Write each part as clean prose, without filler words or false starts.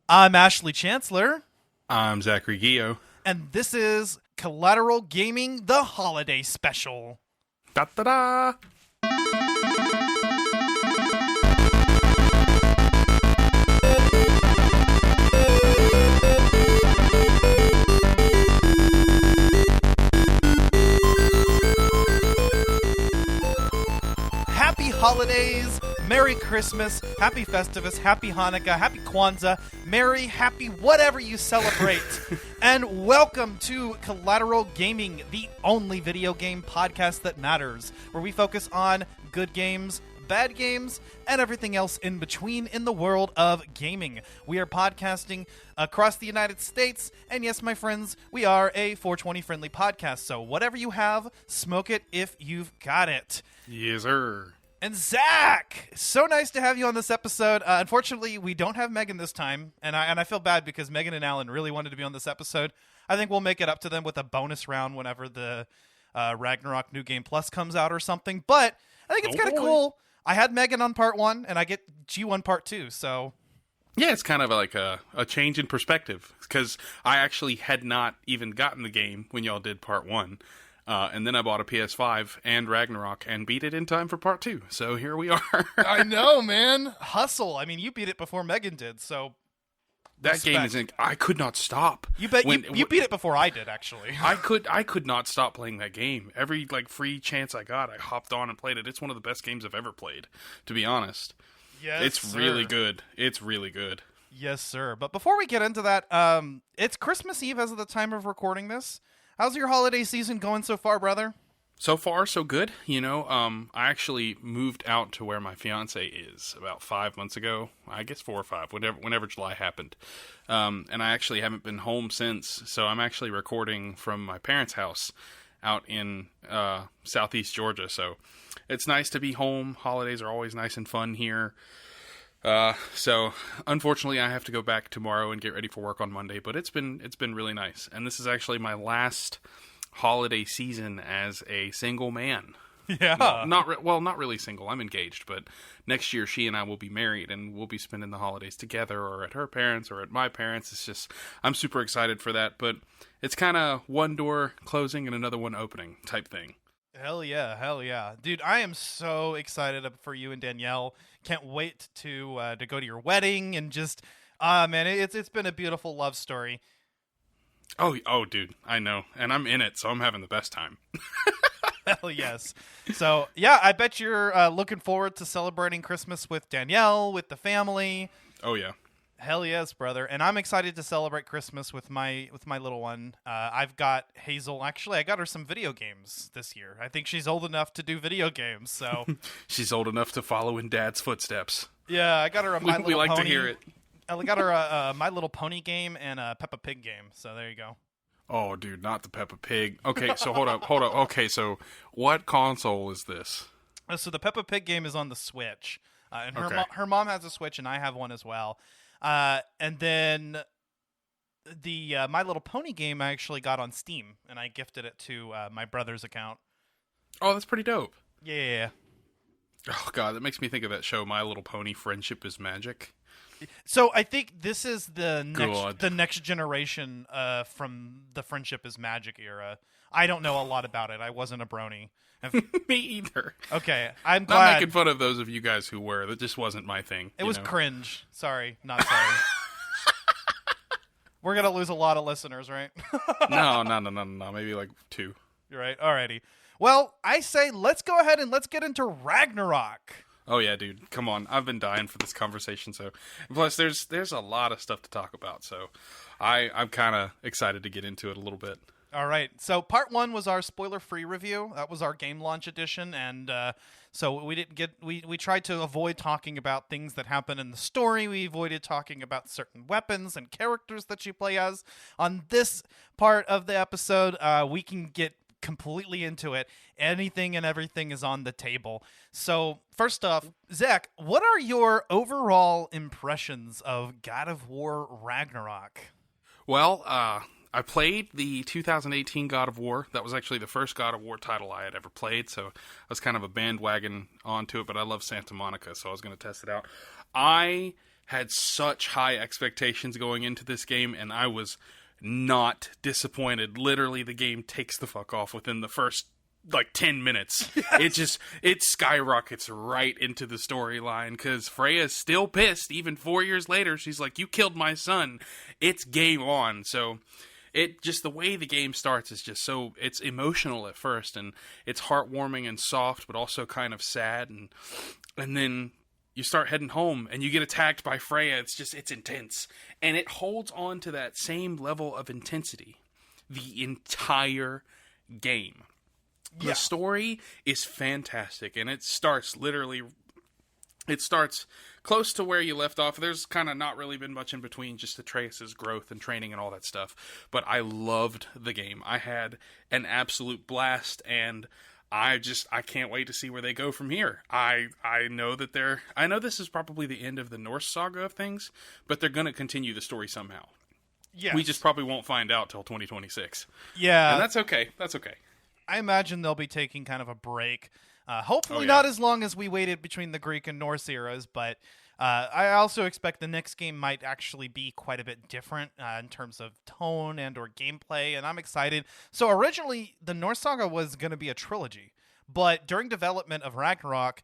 I'm Ashley Chancellor, I'm Zachary Gio. and this is Collateral Gaming, the Holiday Special. Da-da-da! Happy holidays, Merry Christmas, Happy Festivus, Happy Hanukkah, Happy Kwanzaa, Merry, Happy, whatever you celebrate. And welcome to Collateral Gaming, the only video game podcast that matters, where we focus on good games, bad games, and everything else in between in the world of gaming. We are podcasting across the United States, and yes, my friends, we are a 420 friendly podcast, so whatever you have, smoke it if you've got it. Yes, sir. And Zach, so nice to have you on this episode. Unfortunately, we don't have Megan this time, and I feel bad because Megan and Alan really wanted to be on this episode. I think we'll make it up to them with a bonus round whenever the Ragnarok New Game Plus comes out or something. But I think it's kind of cool. I had Megan on part 1, and I get G on part 2, so... Yeah, it's kind of like a change in perspective, because I actually had not even gotten the game when y'all did part 1. And then I bought a PS5 and Ragnarok and beat it in time for part 2. So here we are. I know, man. Hustle. I mean, you beat it before Megan did, so... That respect. game isn't... I could not stop. You beat it before I did, actually. I could not stop playing that game. Every free chance I got, I hopped on and played it. It's one of the best games I've ever played, to be honest. Yes, it's really good. It's really good. Yes, sir. But before we get into that, it's Christmas Eve as of the time of recording this. How's your holiday season going so far, brother? So far, so good. You know, I actually moved out to where my fiance is about 5 months ago. I guess 4 or 5, whenever July happened. And I actually haven't been home since. So I'm actually recording from my parents' house out in southeast Georgia. So it's nice to be home. Holidays are always nice and fun here. So unfortunately I have to go back tomorrow and get ready for work on Monday, but it's been really nice. And this is actually my last holiday season as a single man. Yeah. Not really single. I'm engaged, but next year she and I will be married and we'll be spending the holidays together or at her parents or at my parents. It's just, I'm super excited for that, but it's kind of one door closing and another one opening type thing. Hell yeah. Dude, I am so excited for you and Danielle. Can't wait to go to your wedding and just, man, it's been a beautiful love story. Oh, dude, I know. And I'm in it, so I'm having the best time. Hell yes. So, yeah, I bet you're looking forward to celebrating Christmas with Danielle, with the family. Oh, yeah. Hell yes, brother. And I'm excited to celebrate Christmas with my little one. I've got Hazel. Actually, I got her some video games this year. I think she's old enough to do video games, so... She's old enough to follow in Dad's footsteps. Yeah, I got her a My Little Pony. We like to hear it. I got her a My Little Pony game and a Peppa Pig game, so there you go. Oh, dude, not the Peppa Pig. Okay, so hold up. Okay, so what console is this? So the Peppa Pig game is on the Switch, and her mom has a Switch, and I have one as well. And then the My Little Pony game I actually got on Steam, and I gifted it to my brother's account. Oh, that's pretty dope. Yeah. Oh, God, that makes me think of that show, My Little Pony, Friendship is Magic. So I think this is the next generation from the Friendship is Magic era. I don't know a lot about it. I wasn't a brony. Me either. Okay, I'm glad. Not making fun of those of you guys who were. That just wasn't my thing. It was cringe. Sorry, not sorry. We're going to lose a lot of listeners, right? No. Maybe like 2. You're right. Alrighty. Well, I say let's go ahead and let's get into Ragnarok. Oh yeah, dude. Come on. I've been dying for this conversation. So, plus there's a lot of stuff to talk about. So, I'm kind of excited to get into it a little bit. All right. So part 1 was our spoiler-free review. That was our game launch edition, and so we didn't get. We tried to avoid talking about things that happen in the story. We avoided talking about certain weapons and characters that you play as. On this part of the episode, we can get completely into it. Anything and everything is on the table. So first off, Zach, what are your overall impressions of God of War Ragnarok? Well, I played the 2018 God of War. That was actually the first God of War title I had ever played, so I was kind of a bandwagon onto it, but I love Santa Monica, so I was going to test it out. I had such high expectations going into this game, and I was not disappointed. Literally, the game takes the fuck off within the first 10 minutes. Yes. It skyrockets right into the storyline because Freya's still pissed even 4 years later. She's like, you killed my son. It's game on. So it just, the way the game starts is just so, it's emotional at first, and it's heartwarming and soft, but also kind of sad. And then you start heading home and you get attacked by Freya. It's intense. And it holds on to that same level of intensity the entire game. The story is fantastic, and it starts close to where you left off. There's kind of not really been much in between, just Atreus' growth and training and all that stuff. But I loved the game. I had an absolute blast, and I can't wait to see where they go from here. I know this is probably the end of the Norse saga of things, but they're going to continue the story somehow. Yes. We just probably won't find out till 2026. Yeah. And that's okay. I imagine they'll be taking kind of a break. Hopefully not as long as we waited between the Greek and Norse eras, but I also expect the next game might actually be quite a bit different in terms of tone and or gameplay, and I'm excited. So originally, the Norse Saga was going to be a trilogy, but during development of Ragnarok,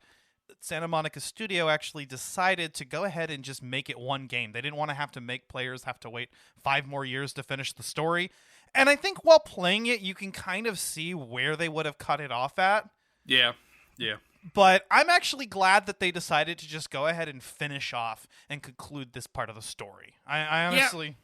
Santa Monica Studio actually decided to go ahead and just make it one game. They didn't want to have to make players have to wait 5 more years to finish the story. And I think while playing it, you can kind of see where they would have cut it off at. Yeah. But I'm actually glad that they decided to just go ahead and finish off and conclude this part of the story. I honestly,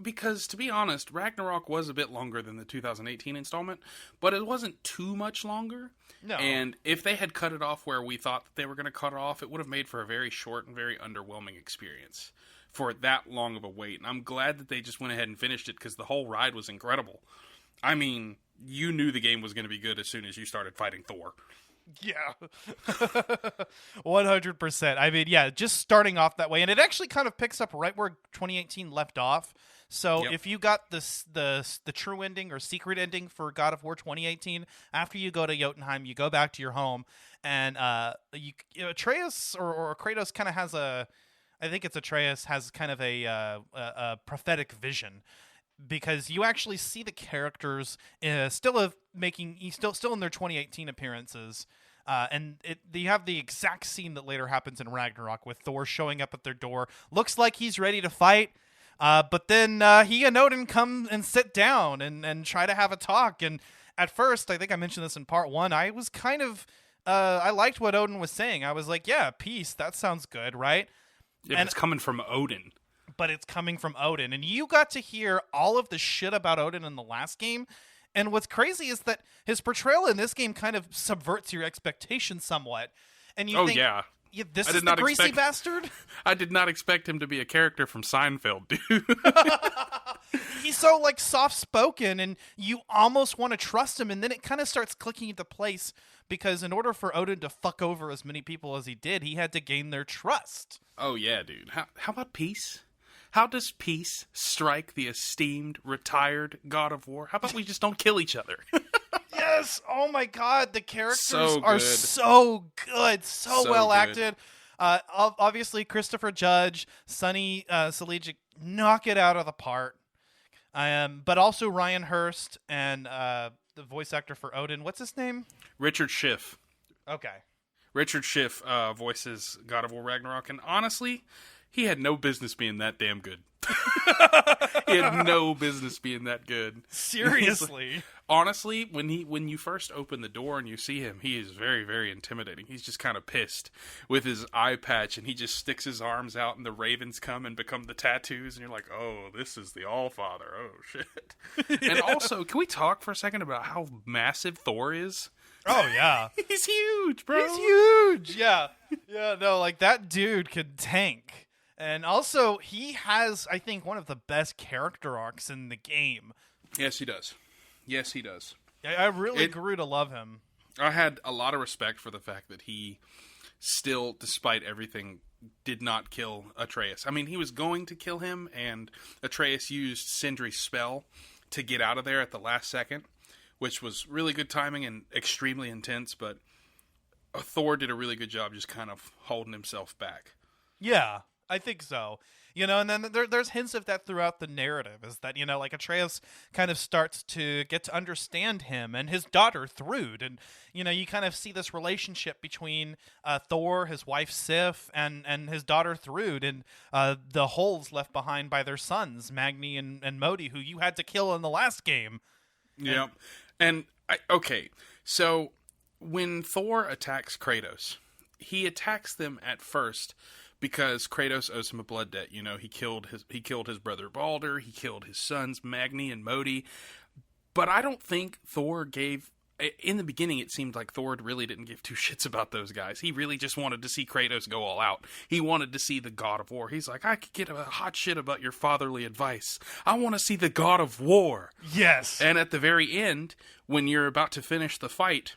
because, to be honest, Ragnarok was a bit longer than the 2018 installment, but it wasn't too much longer. No. And if they had cut it off where we thought that they were going to cut it off, it would have made for a very short and very underwhelming experience for that long of a wait. And I'm glad that they just went ahead and finished it because the whole ride was incredible. I mean, you knew the game was going to be good as soon as you started fighting Thor. Yeah. 100%. I mean, yeah, just starting off that way. And it actually kind of picks up right where 2018 left off. So if you got the true ending or secret ending for God of War 2018, after you go to Jotunheim, you go back to your home, and Atreus or Kratos kind of has I think it's Atreus has kind of a prophetic vision, because you actually see the characters still in their 2018 appearances, and you have the exact scene that later happens in Ragnarok with Thor showing up at their door. Looks like he's ready to fight, but then he and Odin come and sit down and try to have a talk. And at first, I think I mentioned this in part 1, I was kind of I liked what Odin was saying. I was like, yeah, peace, that sounds good, right? If it's coming from Odin. But it's coming from Odin. And you got to hear all of the shit about Odin in the last game. And what's crazy is that his portrayal in this game kind of subverts your expectations somewhat. And you think, this is the greasy bastard? I did not expect him to be a character from Seinfeld, dude. He's so, soft-spoken, and you almost want to trust him. And then it kind of starts clicking into place, because in order for Odin to fuck over as many people as he did, he had to gain their trust. Oh, yeah, dude. How about peace? How does peace strike the esteemed, retired God of War? How about we just don't kill each other? Yes! Oh my god, the characters are so good. So well acted. Obviously, Christopher Judge, Sonny Salijic, knock it out of the park. But also Ryan Hurst and the voice actor for Odin. What's his name? Richard Schiff. Okay. Richard Schiff voices God of War Ragnarok, and honestly, he had no business being that damn good. He had no business being that good. Seriously. Honestly, when you first open the door and you see him, he is very, very intimidating. He's just kind of pissed with his eye patch, and he just sticks his arms out, and the ravens come and become the tattoos, and you're like, oh, this is the Allfather. Oh, shit. And also, can we talk for a second about how massive Thor is? Oh, yeah. He's huge, bro. He's huge. Yeah. Yeah, no, that dude could tank. And also, he has, I think, one of the best character arcs in the game. Yes, he does. Yes, he does. I really grew to love him. I had a lot of respect for the fact that he still, despite everything, did not kill Atreus. I mean, he was going to kill him, and Atreus used Sindri's spell to get out of there at the last second, which was really good timing and extremely intense, but Thor did a really good job just kind of holding himself back. Yeah. I think so. And then there's hints of that throughout the narrative, is that, like Atreus kind of starts to get to understand him and his daughter Thrud. And, you kind of see this relationship between Thor, his wife Sif, and his daughter Thrud, and the holes left behind by their sons, Magni and Modi, who you had to kill in the last game. Yeah. And, okay, so when Thor attacks Kratos, he attacks them at first because Kratos owes him a blood debt. He killed his brother Balder, he killed his sons Magni and Modi. But I don't think Thor gave... In the beginning, it seemed like Thor really didn't give two shits about those guys. He really just wanted to see Kratos go all out. He wanted to see the God of War. He's like, I could get a hot shit about your fatherly advice. I want to see the God of War. Yes. And at the very end, when you're about to finish the fight,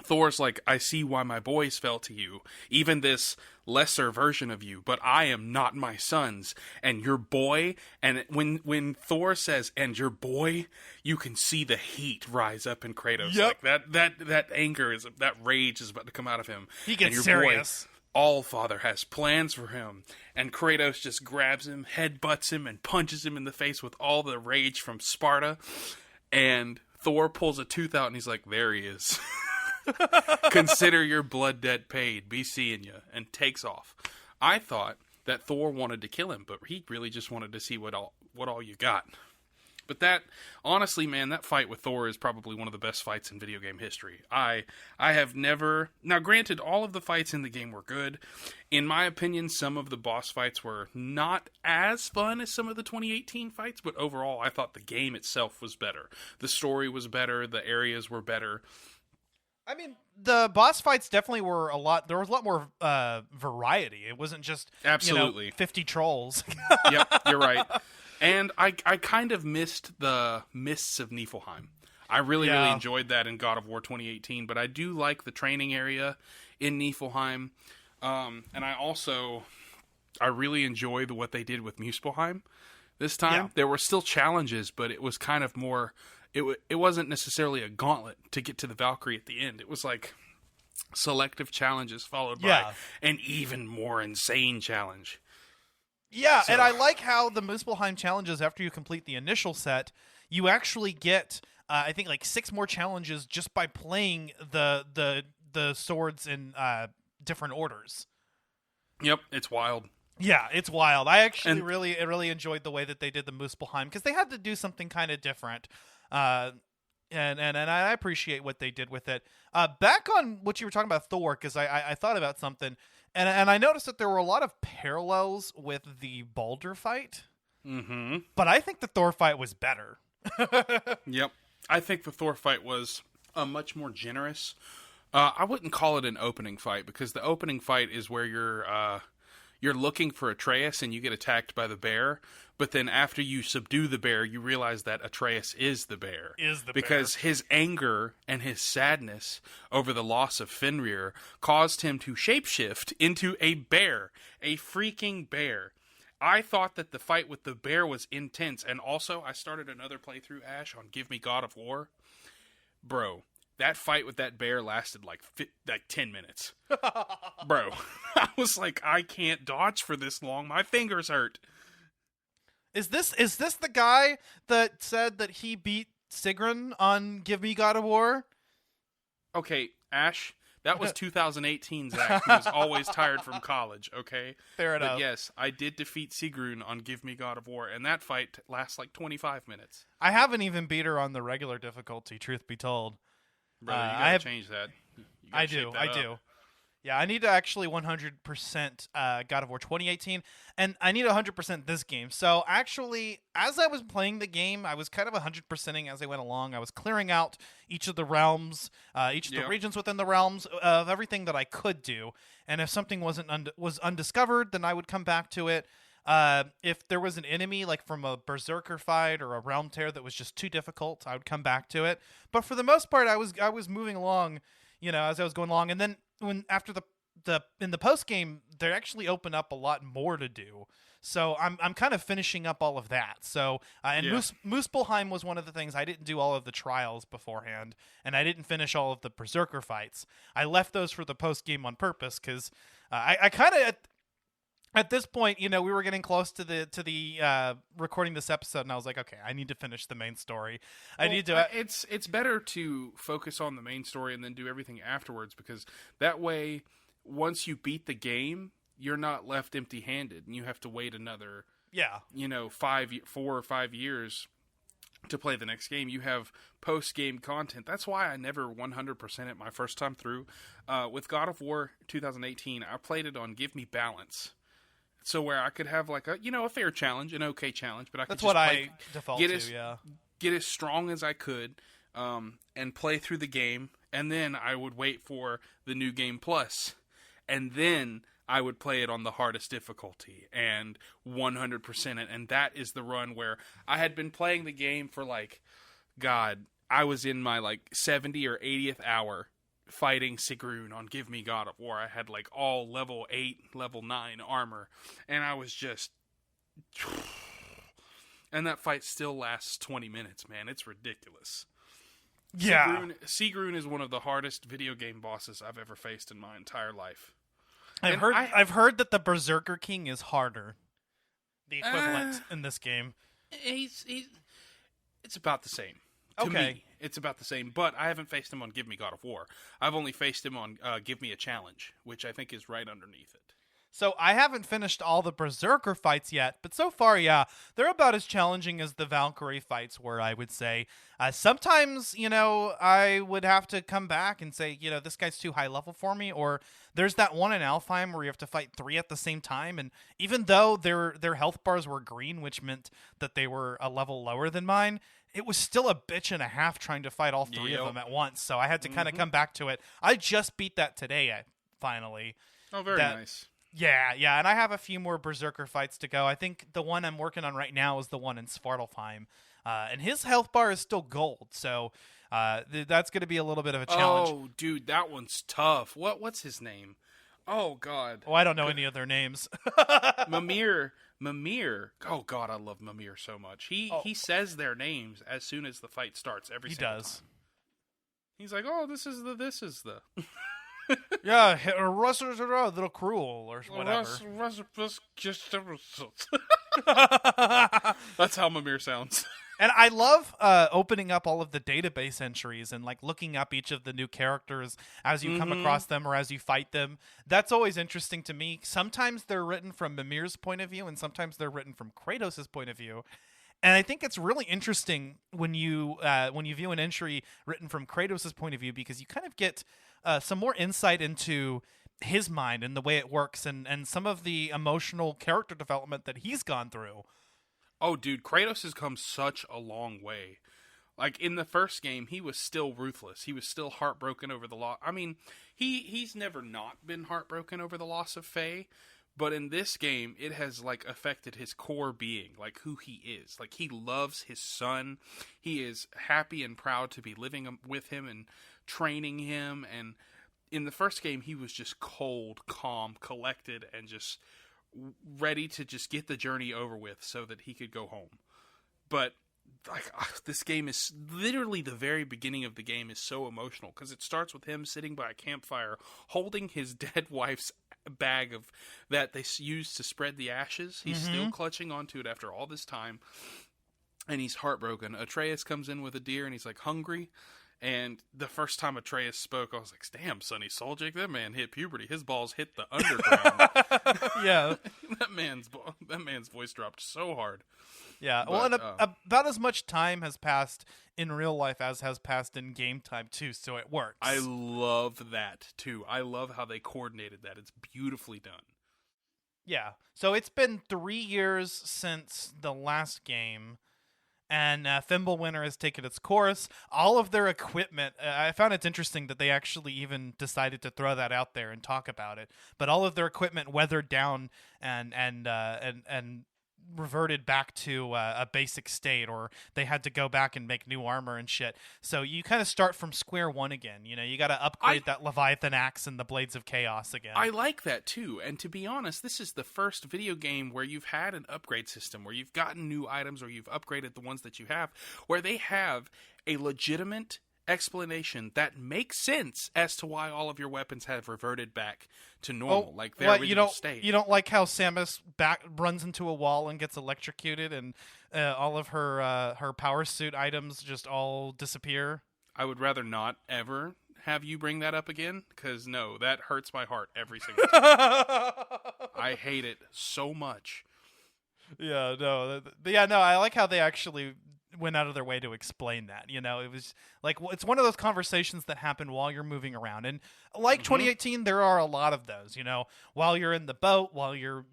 Thor's like, I see why my boys fell to you, even this lesser version of you, but I am not my sons. And your boy, and when Thor says, and your boy, you can see the heat rise up in Kratos. Yep. Like that anger, that rage is about to come out of him. He gets and your serious. Boy, Allfather has plans for him. And Kratos just grabs him, headbutts him, and punches him in the face with all the rage from Sparta. And Thor pulls a tooth out and he's like, there he is. Consider your blood debt paid. Be seeing you. And takes off. I thought that Thor wanted to kill him, but he really just wanted to see what all you got. But that, honestly, man, that fight with Thor is probably one of the best fights in video game history. I have never... Now, granted, all of the fights in the game were good. In my opinion, some of the boss fights were not as fun as some of the 2018 fights, but overall, I thought the game itself was better. The story was better. The areas were better. I mean, the boss fights definitely were there was a lot more variety. It wasn't just, absolutely 50 trolls. Yep, you're right. And I kind of missed the Mists of Niflheim. I really enjoyed that in God of War 2018, but I do like the training area in Niflheim. And I really enjoy what they did with Muspelheim this time. Yeah. There were still challenges, but it was kind of more... It wasn't necessarily a gauntlet to get to the Valkyrie at the end. It was like selective challenges followed by an even more insane challenge. Yeah, and I like how the Muspelheim challenges, after you complete the initial set, you actually get, I think, like 6 more challenges just by playing the swords in different orders. Yep, it's wild. Yeah, it's wild. I actually really enjoyed the way that they did the Muspelheim, because they had to do something kind of different. And I appreciate what they did with it. Back on what you were talking about Thor, because I thought about something, and I noticed that there were a lot of parallels with the Balder fight. Mm-hmm. But I think the Thor fight was better. Yep. I think the Thor fight was much more generous. I wouldn't call it an opening fight, because the opening fight is where you're looking for Atreus and you get attacked by the bear, but then after you subdue the bear, you realize that Atreus is the bear. Because his anger and his sadness over the loss of Fenrir caused him to shapeshift into a bear. A freaking bear. I thought that the fight with the bear was intense, and also I started another playthrough, Ash, on Give Me God of War. Bro, that fight with that bear lasted like 10 minutes. Bro, I was like, I can't dodge for this long. My fingers hurt. Is this the guy that said that he beat Sigrun on Give Me God of War? Okay, Ash, that was 2018 Zach, who was always tired from college, okay? Fair enough. But yes, I did defeat Sigrun on Give Me God of War, and that fight lasts like 25 minutes. I haven't even beat her on the regular difficulty, truth be told. Brother, you gotta change that. I do. Yeah, I need to actually 100% God of War 2018, and I need 100% this game. So actually, as I was playing the game, I was kind of 100%ing as I went along. I was clearing out each of the realms, each of the regions within the realms of everything that I could do. And if something was undiscovered, then I would come back to it. If there was an enemy, like from a Berserker fight or a Realm Tear that was just too difficult, I would come back to it. But for the most part, I was moving along, as I was going along. And then after in the post game, they actually open up a lot more to do. So I'm kind of finishing up all of that. So Muspelheim was one of the things. I didn't do all of the trials beforehand, and I didn't finish all of the Berserker fights. I left those for the post game on purpose, because I kind of. at this point, we were getting close to the recording this episode, and I was like, okay, I need to finish the main story. I need to. It's better to focus on the main story and then do everything afterwards, because that way, once you beat the game, you're not left empty-handed, and you have to wait another 4 or 5 years to play the next game. You have post-game content. That's why I never 100% it my first time through. With God of War 2018, I played it on Give Me Balance. So where I could have like a fair challenge, an okay challenge, but I could default get to, get as strong as I could, and play through the game, and then I would wait for the New Game Plus, and then I would play it on the hardest difficulty and 100% it, and that is the run where I had been playing the game for I was in my 70 or 80th hour fighting Sigrun on Give Me God of War. I had all level 8, level 9 armor, and I was just... And that fight still lasts 20 minutes, man. It's ridiculous. Yeah. Sigrun is one of the hardest video game bosses I've ever faced in my entire life. I've heard that the Berserker King is harder. The equivalent in this game. It's about the same. To me, it's about the same, but I haven't faced him on Give Me God of War. I've only faced him on Give Me a Challenge, which I think is right underneath it. So I haven't finished all the Berserker fights yet, but so far, yeah, they're about as challenging as the Valkyrie fights were, I would say. Sometimes, I would have to come back and say, this guy's too high level for me, or there's that one in Alfheim where you have to fight 3 at the same time, and even though their health bars were green, which meant that they were a level lower than mine, it was still a bitch and a half trying to fight all 3 of them at once, so I had to kind of come back to it. I just beat that today, finally. Oh, very nice. Yeah, and I have a few more Berserker fights to go. I think the one I'm working on right now is the one in Svartalfheim, and his health bar is still gold, so that's going to be a little bit of a challenge. Oh, dude, that one's tough. What's his name? Oh, God. Oh, I don't know any of their names. Mimir. Oh, God, I love Mimir so much. He says their names as soon as the fight starts every single time. He's like, oh, this is the... Yeah, a little cruel or whatever. That's how Mimir sounds. And I love opening up all of the database entries and looking up each of the new characters as you come across them or as you fight them. That's always interesting to me. Sometimes they're written from Mimir's point of view, and sometimes they're written from Kratos' point of view. And I think it's really interesting when you view an entry written from Kratos' point of view, because you kind of get some more insight into his mind and the way it works, and some of the emotional character development that he's gone through. Oh, dude, Kratos has come such a long way. In the first game, he was still ruthless. He was still heartbroken over the loss. I mean, he's never not been heartbroken over the loss of Faye. But in this game, it has affected his core being, who he is. He loves his son. He is happy and proud to be living with him and training him. And in the first game, he was just cold, calm, collected, and just ready to just get the journey over with so that he could go home. But this game is literally, the very beginning of the game is so emotional, because it starts with him sitting by a campfire holding his dead wife's bag of that they used to spread the ashes. He's still clutching onto it after all this time, and he's heartbroken. Atreus comes in with a deer, and he's hungry. And the first time Atreus spoke, I was like, damn, Sonny Soljic, that man hit puberty. His balls hit the underground. Yeah. that man's voice dropped so hard. Yeah, but, and about as much time has passed in real life as has passed in game time, too, so it works. I love that, too. I love how they coordinated that. It's beautifully done. Yeah, so it's been 3 years since the last game, and Fimbulwinter has taken its course. All of their equipment, I found it interesting that they actually even decided to throw that out there and talk about it, but all of their equipment weathered down and reverted back to a basic state, or they had to go back and make new armor and shit. So you kind of start from square one again. You got to upgrade that Leviathan axe and the Blades of Chaos again. I like that too. And to be honest, this is the first video game where you've had an upgrade system, where you've gotten new items, or you've upgraded the ones that you have, where they have a legitimate explanation that makes sense as to why all of your weapons have reverted back to normal, like their original state. You don't like how Samus runs into a wall and gets electrocuted, and all of her power suit items just all disappear? I would rather not ever have you bring that up again, because no, that hurts my heart every single time. I hate it so much. Yeah, no, I like how they actually went out of their way to explain that. You know, it was like, it's one of those conversations that happen while you're moving around, and like 2018, there are a lot of those. You know, while you're in the boat, while you're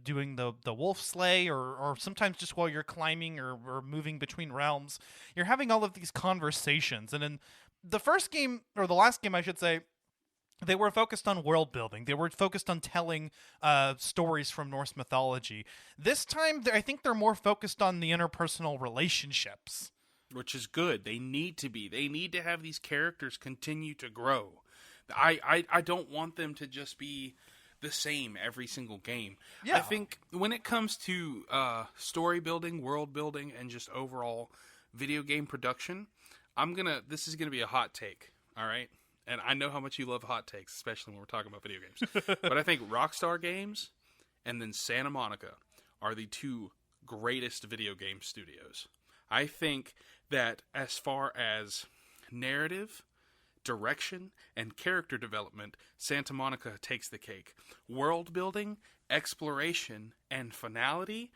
doing the wolf slay, or sometimes just while you're climbing or moving between realms, you're having all of these conversations. And in the first game, or the last game, I should say, they were focused on world building. They were focused on telling stories from Norse mythology. This time, I think they're more focused on the interpersonal relationships. Which is good. They need to be. They need to have these characters continue to grow. I don't want them to just be the same every single game. Yeah. I think when it comes to story building, world building, and just overall video game production, this is gonna be a hot take, all right? And I know how much you love hot takes, especially when we're talking about video games. But I think Rockstar Games and then Santa Monica are the two greatest video game studios. I think that as far as narrative, direction, and character development, Santa Monica takes the cake. World building, exploration, and finality,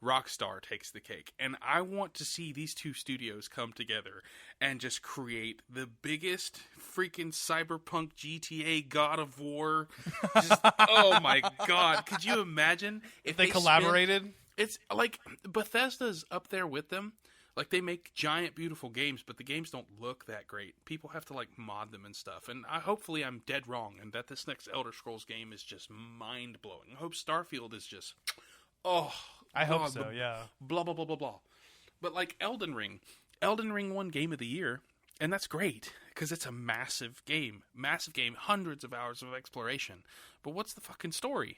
Rockstar takes the cake. And I want to see these two studios come together and just create the biggest freaking cyberpunk GTA God of War. Oh my God. Could you imagine if they collaborated? It's like Bethesda's up there with them. Like, they make giant, beautiful games, but the games don't look that great. People have to, like, mod them and stuff. And hopefully I'm dead wrong, and that this next Elder Scrolls game is just mind-blowing. I hope Starfield is just... Oh, I hope so, yeah. Blah, blah, blah, blah, blah. But like Elden Ring won Game of the Year, and that's great, because it's a massive game, hundreds of hours of exploration. But what's the fucking story?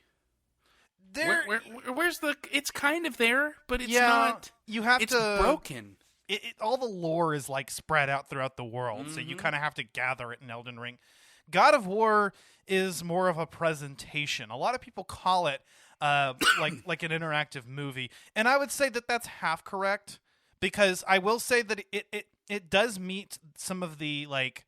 Where's the... It's kind of there, but it's not... It's broken. All the lore is like spread out throughout the world, so you kind of have to gather it in Elden Ring. God of War is more of a presentation. A lot of people call it like an interactive movie, and I would say that that's half correct, because I will say that it does meet some of the like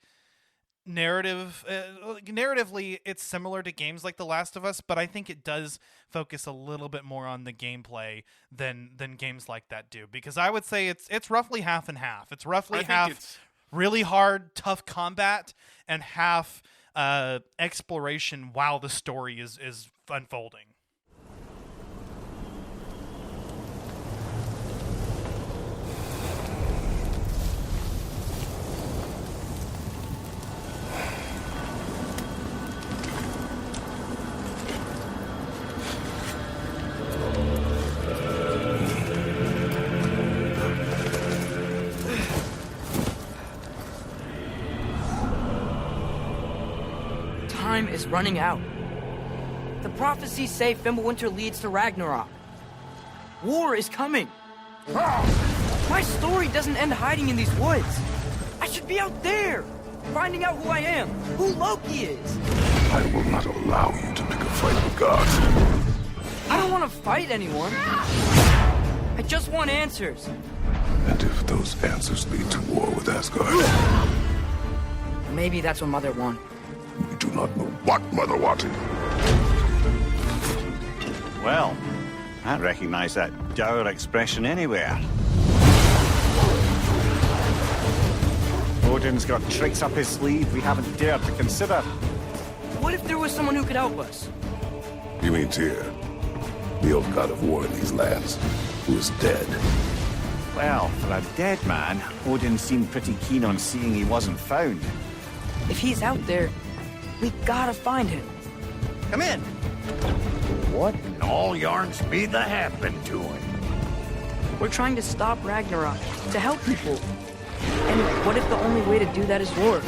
narratively it's similar to games like The Last of Us, but I think it does focus a little bit more on the gameplay than games like that do, because I would say it's roughly half and half. It's roughly half really hard, tough combat, and half exploration while the story is unfolding. Time is running out. The prophecies say Fimbulwinter leads to Ragnarok. War is coming. My story doesn't end hiding in these woods. I should be out there, finding out who I am, who Loki is. I will not allow you to pick a fight with gods. I don't want to fight anyone. I just want answers. And if those answers lead to war with Asgard? Maybe that's what Mother wanted. You do not know what Mother wanted. Well, I recognize that dour expression anywhere. Odin's got tricks up his sleeve we haven't dared to consider. What if there was someone who could help us? You mean Tyr, the old god of war in these lands, who is dead? Well, for a dead man, Odin seemed pretty keen on seeing he wasn't found. If he's out there, we gotta find him. Come in. What in all yarn speed that happened to him? We're trying to stop Ragnarok, to help people. And what if the only way to do that is war?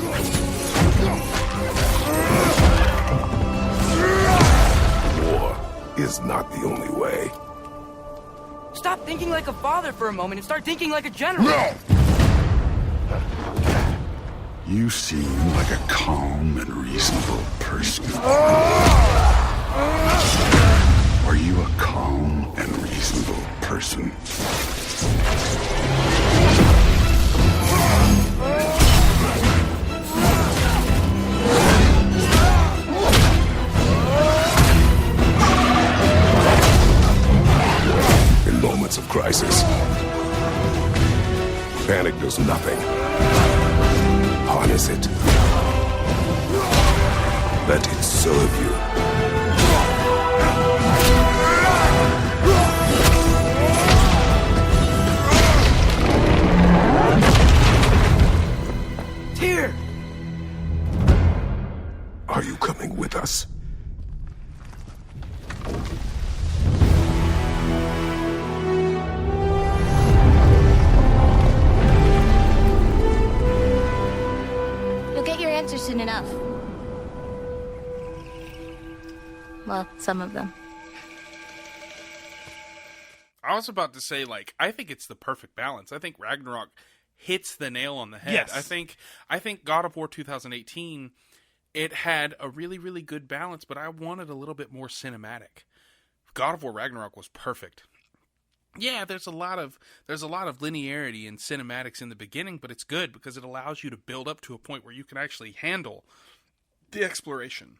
War is not the only way. Stop thinking like a father for a moment and start thinking like a general. No! You seem like a calm and reasonable person. Are you a calm and reasonable person? In moments of crisis, panic does nothing. Harness it. Let it serve you. Tyr! Are you coming with us? You'll get your answers soon enough. Well, some of them. I was about to say, like, I think it's the perfect balance. I think Ragnarok hits the nail on the head. Yes. I think God of War 2018, it had a really, really good balance, but I wanted a little bit more cinematic. God of War Ragnarok was perfect. Yeah, there's a lot of linearity and cinematics in the beginning, but it's good because it allows you to build up to a point where you can actually handle the exploration.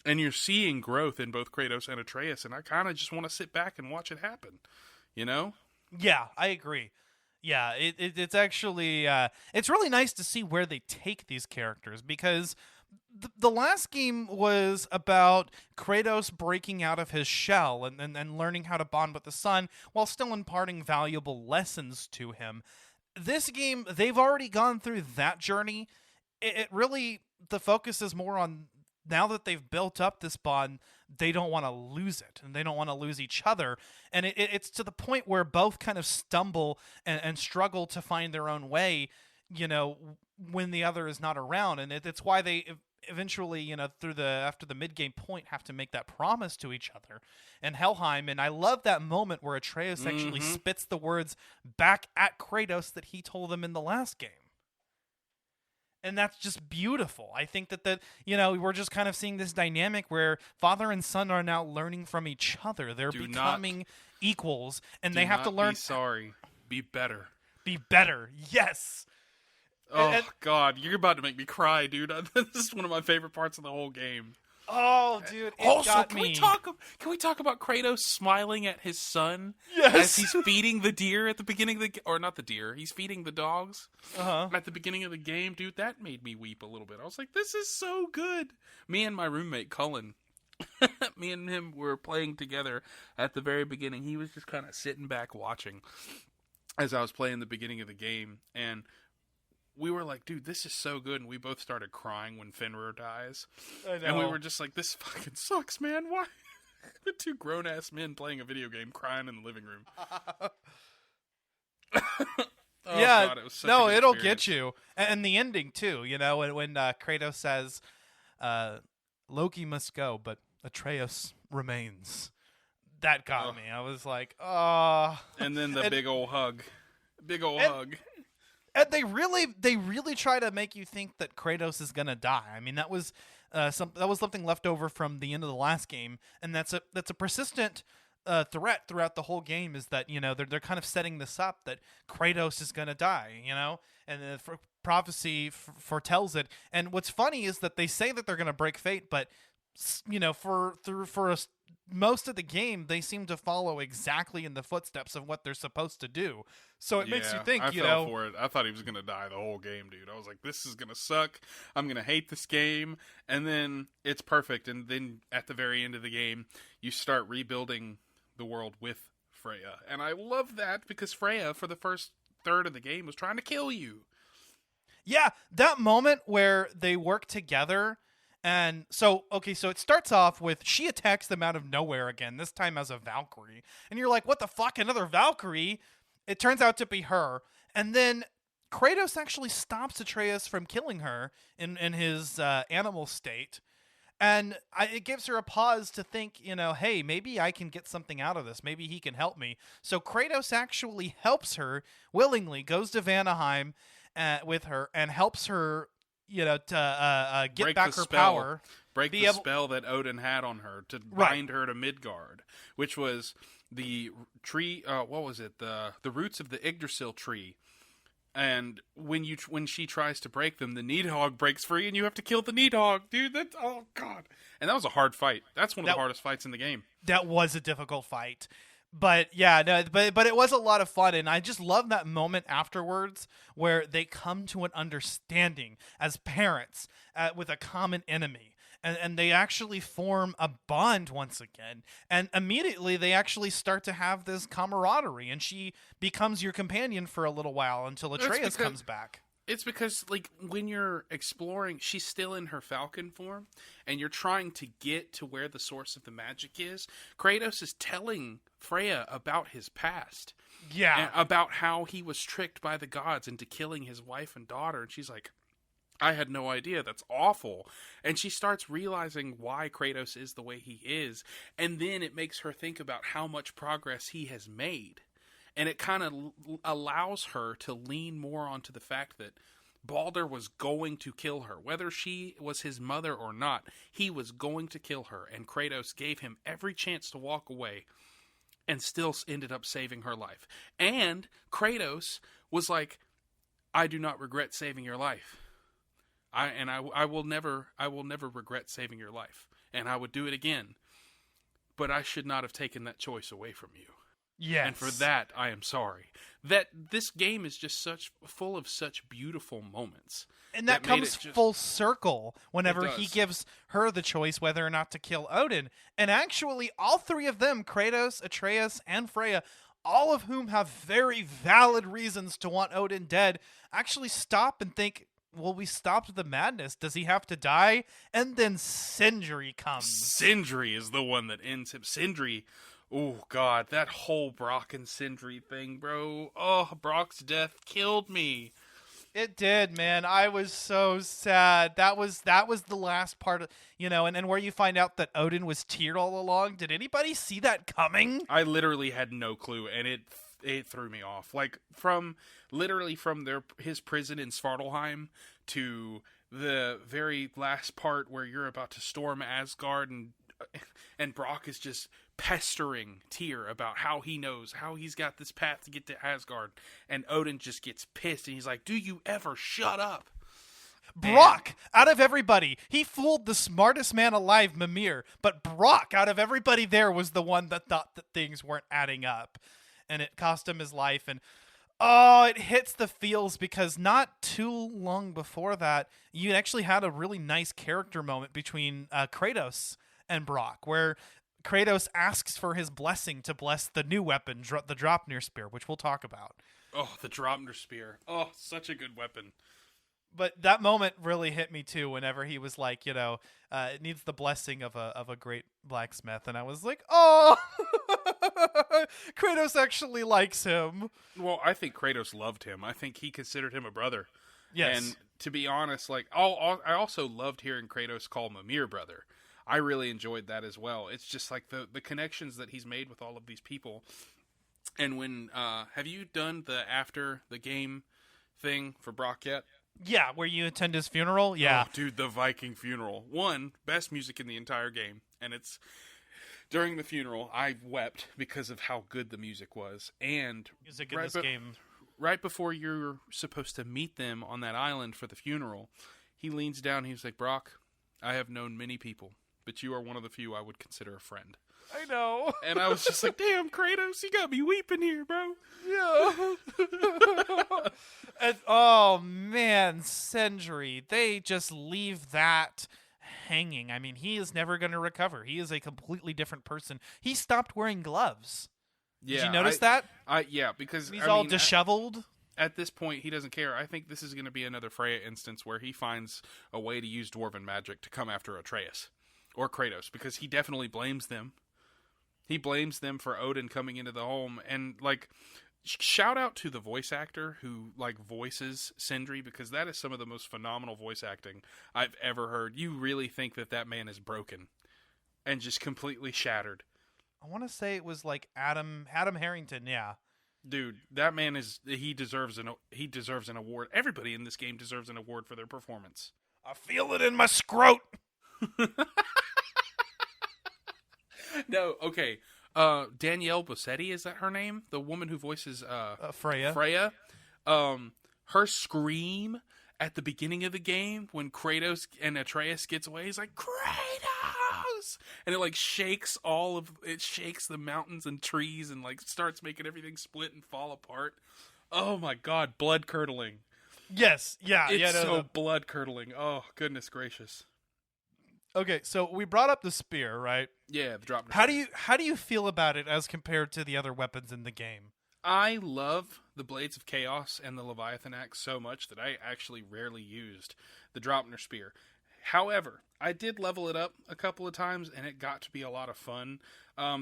And you're seeing growth in both Kratos and Atreus, and I kind of just want to sit back and watch it happen, you know? Yeah, I agree. Yeah, it's actually it's really nice to see where they take these characters, because the last game was about Kratos breaking out of his shell and learning how to bond with the son while still imparting valuable lessons to him. This game, they've already gone through that journey. It really, the focus is more on, now that they've built up this bond, they don't want to lose it, and they don't want to lose each other. And it's to the point where both kind of stumble and struggle to find their own way, you know, when the other is not around. And it's why they eventually, you know, after the mid-game point, have to make that promise to each other in Helheim. And I love that moment where Atreus actually spits the words back at Kratos that he told them in the last game. And that's just beautiful. I think that you know, we're just kind of seeing this dynamic where father and son are now learning from each other. They're becoming equals, and they have to learn. Be sorry. Be better. Be better. Yes. Oh, God. You're about to make me cry, dude. This is one of my favorite parts of the whole game. Oh, dude, it also, got can me. we talk about Kratos smiling at his son Yes. as he's feeding the deer at the beginning of or not the deer, he's feeding the dogs at the beginning of the game, dude. That made me weep a little bit. I was like, this is so good. Me and my roommate Cullen, me and him were playing together at the very beginning. He was just kind of sitting back watching as I was playing the beginning of the game, and we were like, dude, this is so good. And we both started crying when Fenrir dies. I know. And we were just like, this fucking sucks, man. Why? The two grown-ass men playing a video game crying in the living room. Oh, yeah, God, it was such no, a good it'll experience. get you. And the ending, too, you know, when Kratos says, Loki must go, but Atreus remains. That got me. I was like, oh. And then the big old hug. Big old hug. And they really try to make you think that Kratos is gonna die. I mean, that was something left over from the end of the last game, and that's a persistent threat throughout the whole game. Is that, you know, they're kind of setting this up that Kratos is gonna die, you know, and the prophecy foretells it. And what's funny is that they say that they're gonna break fate, but you know, most of the game, they seem to follow exactly in the footsteps of what they're supposed to do. So it makes you think, I you fell know. for it. I thought he was going to die the whole game, dude. I was like, this is going to suck. I'm going to hate this game. And then it's perfect. And then at the very end of the game, you start rebuilding the world with Freya. And I love that because Freya, for the first third of the game, was trying to kill you. Yeah, that moment where they work together. And so it starts off with she attacks them out of nowhere again, this time as a Valkyrie. And you're like, what the fuck, another Valkyrie? It turns out to be her. And then Kratos actually stops Atreus from killing her in his animal state. And it gives her a pause to think, you know, hey, maybe I can get something out of this. Maybe he can help me. So Kratos actually helps her willingly, goes to Vanaheim with her and helps her to get Break back the her spell. power. Break the spell that Odin had on her to bind her to Midgard, which was the tree. What was it? The roots of the Yggdrasil tree. And when she tries to break them, the Nidhogg breaks free, and you have to kill the Nidhogg, dude. That's god. And that was a hard fight. That's one of the hardest fights in the game. That was a difficult fight. But yeah, no, but it was a lot of fun, and I just love that moment afterwards where they come to an understanding as parents with a common enemy. And they actually form a bond once again. And immediately they actually start to have this camaraderie. And she becomes your companion for a little while until Atreus comes back. It's because, like, when you're exploring, she's still in her falcon form. And you're trying to get to where the source of the magic is. Kratos is telling Freya about his past. Yeah. And about how he was tricked by the gods into killing his wife and daughter. And she's like, I had no idea. That's awful. And she starts realizing why Kratos is the way he is. And then it makes her think about how much progress he has made. And it kind of allows her to lean more onto the fact that Baldur was going to kill her. Whether she was his mother or not, he was going to kill her. And Kratos gave him every chance to walk away and still ended up saving her life. And Kratos was like, I do not regret saving your life. I will never regret saving your life, and I would do it again. But I should not have taken that choice away from you. Yes. And for that, I am sorry. That this game is just full of such beautiful moments. And that comes full circle whenever he gives her the choice whether or not to kill Odin. And actually, all three of them, Kratos, Atreus, and Freya, all of whom have very valid reasons to want Odin dead, actually stop and think, well, we stopped the madness. Does he have to die? And then Sindri comes. Sindri is the one that ends him. Sindri, oh god, that whole Brock and Sindri thing, bro. Oh, Brock's death killed me. It did, man. I was so sad. That was the last part of, and where you find out that Odin was tiered all along. Did anybody see that coming? I literally had no clue, and it threw me off. Like, from his prison in Svartalheim to the very last part where you're about to storm Asgard, and Brock is just pestering Tyr about how he knows, how he's got this path to get to Asgard, and Odin just gets pissed, and he's like, do you ever shut up? Brock, out of everybody, he fooled the smartest man alive, Mimir, but Brock, out of everybody there, was the one that thought that things weren't adding up. And it cost him his life, and it hits the feels because not too long before that, you actually had a really nice character moment between Kratos and Brock, where Kratos asks for his blessing to bless the new weapon, the Draupnir spear, which we'll talk about. Oh, the Draupnir spear. Oh, such a good weapon. But that moment really hit me too. Whenever he was like, it needs the blessing of a great blacksmith, and I was like, oh, Kratos actually likes him. Well, I think Kratos loved him. I think he considered him a brother. Yes. And to be honest, like, I also loved hearing Kratos call Mimir brother. I really enjoyed that as well. It's just like the connections that he's made with all of these people. And when have you done the after the game thing for Brock yet? Yeah, where you attend his funeral? Yeah. Oh, dude, the Viking funeral. Best music in the entire game. And it's during the funeral, I wept because of how good the music was. And music in this game. Right before you're supposed to meet them on that island for the funeral, he leans down and he's like, Brock, I have known many people, but you are one of the few I would consider a friend. I know. And I was just like, damn, Kratos, you got me weeping here, bro. Yeah. And, oh, man, Sindri, they just leave that hanging. I mean, he is never going to recover. He is a completely different person. He stopped wearing gloves. Yeah, did you notice that? Yeah, because he's all disheveled. At this point, he doesn't care. I think this is going to be another Freya instance where he finds a way to use dwarven magic to come after Atreus or Kratos, because he definitely blames them. He blames them for Odin coming into the home, and like, shout out to the voice actor who like voices Sindri, because that is some of the most phenomenal voice acting I've ever heard. You really think that man is broken and just completely shattered. I want to say it was like Adam Harrington, yeah. Dude, that man he deserves an award. Everybody in this game deserves an award for their performance. I feel it in my scrot. No, okay. Danielle Bossetti, is that her name? The woman who voices Freya. Freya. Her scream at the beginning of the game when Kratos and Atreus gets away, he's like, Kratos! And it shakes the mountains and trees and starts making everything split and fall apart. Oh my god, blood curdling. Yes, yeah. It's blood curdling. Oh, goodness gracious. Okay, so we brought up the spear, right? Yeah, the drop. How do you feel about it as compared to the other weapons in the game? I love the Blades of Chaos and the Leviathan Axe so much that I actually rarely used the Dropner Spear. However, I did level it up a couple of times, and it got to be a lot of fun.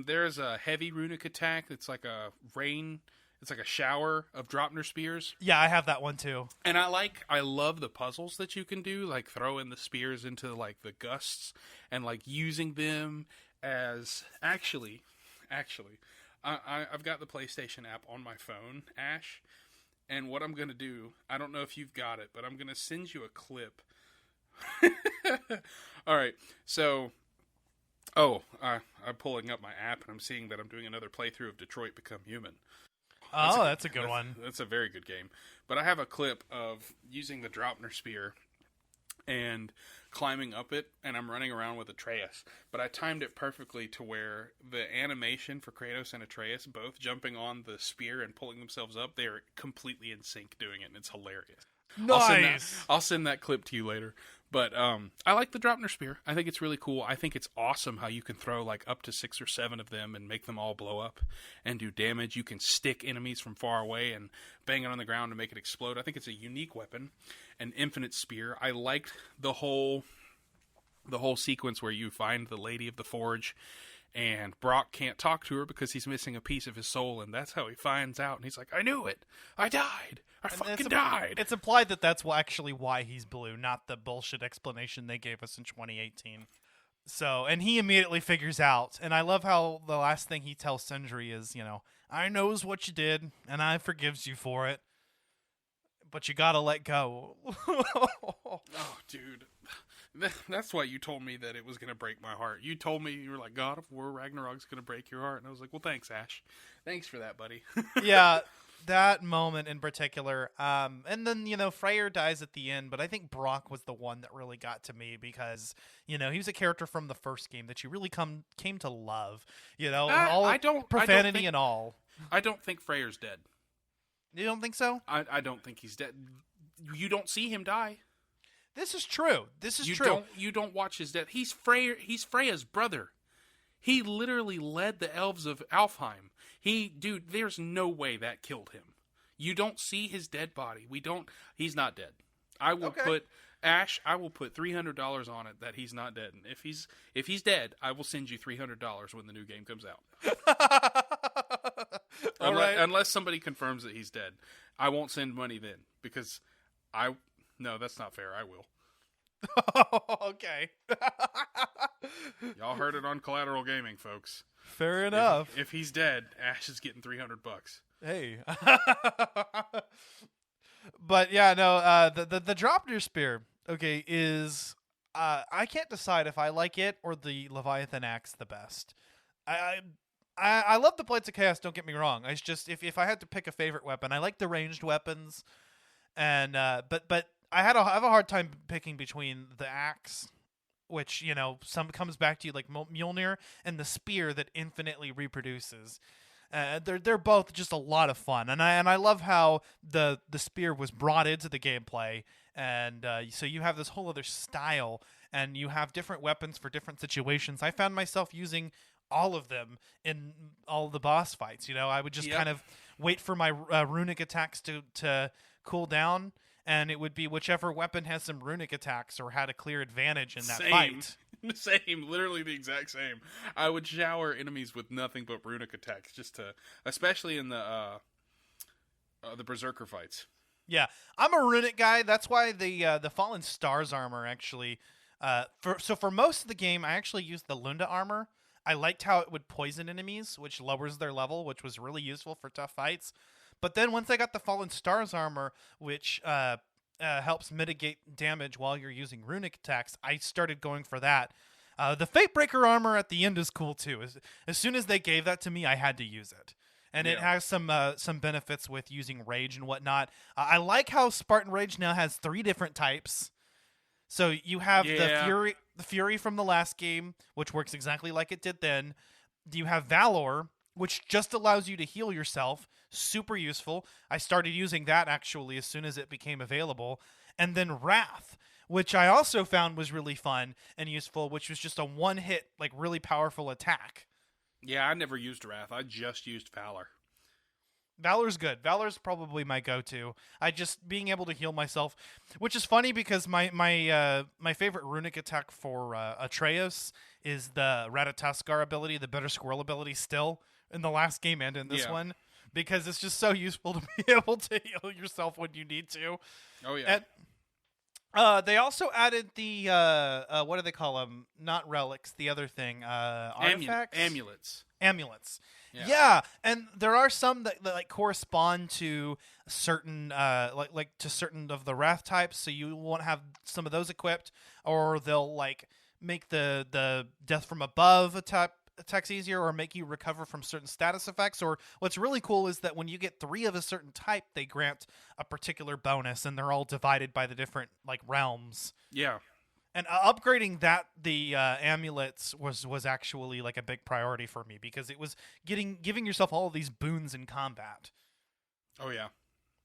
There's a heavy runic attack that's like a rain. It's like a shower of Dropner Spears. Yeah, I have that one too. And I love the puzzles that you can do, like throwing the spears into the gusts and using them as actually. I've got the PlayStation app on my phone, Ash, and what I'm going to do, I don't know if you've got it, but I'm going to send you a clip. All right, so, I'm pulling up my app, and I'm seeing that I'm doing another playthrough of Detroit Become Human. That's a good one. That's a very good game. But I have a clip of using the Dropner Spear and climbing up it, and I'm running around with Atreus. But I timed it perfectly to where the animation for Kratos and Atreus both jumping on the spear and pulling themselves up, they're completely in sync doing it, and it's hilarious. Nice. I'll send that clip to you later. But I like the Dropner Spear. I think it's really cool. I think it's awesome how you can throw up to 6 or 7 of them and make them all blow up and do damage. You can stick enemies from far away and bang it on the ground to make it explode. I think it's a unique weapon, an infinite spear. I liked the whole sequence where you find the Lady of the Forge and Brock can't talk to her because he's missing a piece of his soul, and that's how he finds out. And he's like, I knew it. I died. I fucking died. It's implied that that's actually why he's blue, not the bullshit explanation they gave us in 2018. So, and he immediately figures out, and I love how the last thing he tells Sindri is, I knows what you did, and I forgives you for it, but you gotta let go. Oh, dude. That's why you told me that it was going to break my heart. You told me, you were like, God of War, Ragnarok's going to break your heart. And I was like, well, thanks, Ash. Thanks for that, buddy. Yeah, that moment in particular. And then, Freyr dies at the end, but I think Brock was the one that really got to me because, he was a character from the first game that you really came to love. All profanity and all. I don't think Freyr's dead. You don't think so? I don't think he's dead. You don't see him die. This is true. True. You don't watch his death. He's Freya's brother. He literally led the elves of Alfheim. Dude, there's no way that killed him. You don't see his dead body. He's not dead. I will put $300 on it that he's not dead. And if he's dead, I will send you $300 when the new game comes out. Unless somebody confirms that he's dead. I won't send money then because no, that's not fair. I will. Okay. Y'all heard it on Collateral Gaming, folks. Fair enough. If he's dead, Ash is getting $300. Hey. But yeah, no. The Dropner Spear, okay, is I can't decide if I like it or the Leviathan Axe the best. I love the Blades of Chaos. Don't get me wrong. It's just if I had to pick a favorite weapon, I like the ranged weapons. And but I have a hard time picking between the axe, which some comes back to you like Mjolnir, and the spear that infinitely reproduces. They're both just a lot of fun, and I love how the spear was brought into the gameplay, and so you have this whole other style, and you have different weapons for different situations. I found myself using all of them in all the boss fights. I would just kind of wait for my runic attacks to cool down, and it would be whichever weapon has some runic attacks or had a clear advantage in that fight. Same, literally the exact same. I would shower enemies with nothing but runic attacks, especially in the Berserker fights. Yeah, I'm a runic guy. That's why the Fallen Stars armor actually. For most of the game, I actually used the Lunda armor. I liked how it would poison enemies, which lowers their level, which was really useful for tough fights. But then once I got the Fallen Stars armor, which helps mitigate damage while you're using runic attacks, I started going for that. The Fatebreaker armor at the end is cool too. As soon as they gave that to me, I had to use it. And it has some benefits with using rage and whatnot. I like how Spartan Rage now has 3 different types. So you have the Fury from the last game, which works exactly like it did then. You have Valor, which just allows you to heal yourself. Super useful. I started using that actually as soon as it became available. And then Wrath, which I also found was really fun and useful, which was just a one-hit, like really powerful attack. Yeah, I never used Wrath. I just used Valor. Valor's good. Valor's probably my go-to. I just being able to heal myself, which is funny because my favorite runic attack for Atreus is the Ratatoskar ability, the Bitter Squirrel ability, still in the last game and in this one, because it's just so useful to be able to heal yourself when you need to. Oh yeah. And, they also added the what do they call them? Not relics. The other thing, artifacts, amulets. Yeah, and there are some that like correspond to certain like to certain of the wrath types. So you won't have some of those equipped, or they'll like make the death from above attacks easier, or make you recover from certain status effects. Or what's really cool is that when you get 3 of a certain type, they grant a particular bonus, and they're all divided by the different like realms. Yeah. And upgrading the amulets was actually like a big priority for me, because it was giving yourself all of these boons in combat. Oh yeah.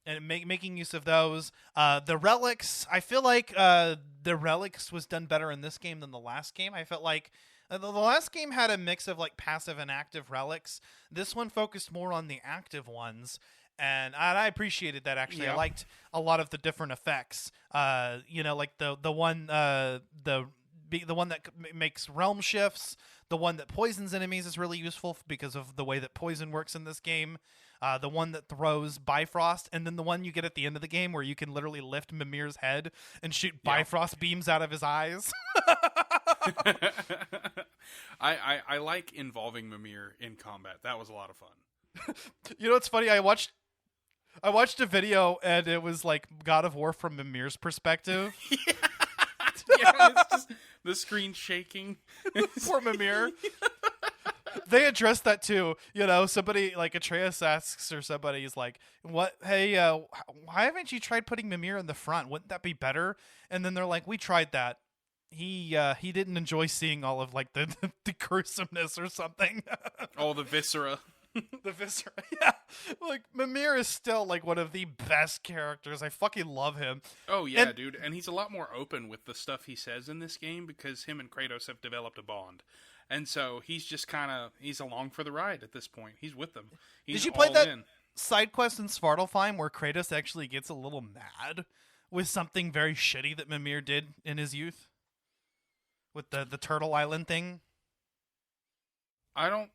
And making use of those. The relics, I feel like the relics was done better in this game than the last game. I felt like the last game had a mix of like passive and active relics. This one focused more on the active ones. And I appreciated that, actually. Yeah. I liked a lot of the different effects. Like the one that makes realm shifts, the one that poisons enemies is really useful because of the way that poison works in this game. The one that throws Bifrost, and then the one you get at the end of the game where you can literally lift Mimir's head and shoot Bifrost beams out of his eyes. I like involving Mimir in combat. That was a lot of fun. You know what's funny? I watched a video, and it was like God of War from Mimir's perspective. Yeah, it's just the screen shaking. Poor Mimir. They addressed that too. You know, somebody like Atreus asks, or somebody's like, "What? Hey, why haven't you tried putting Mimir in the front? Wouldn't that be better?" And then they're like, "We tried that. He didn't enjoy seeing all of like the gruesomeness or something." Oh, the viscera. The viscera, yeah. Like, Mimir is still like one of the best characters. I fucking love him. Oh yeah, dude, and he's a lot more open with the stuff he says in this game because him and Kratos have developed a bond, and so he's just he's along for the ride at this point. He's with them. He's Did you play that in. side quest in Svartalfheim where Kratos actually gets a little mad with something very shitty that Mimir did in his youth with the Turtle Island thing? I don't.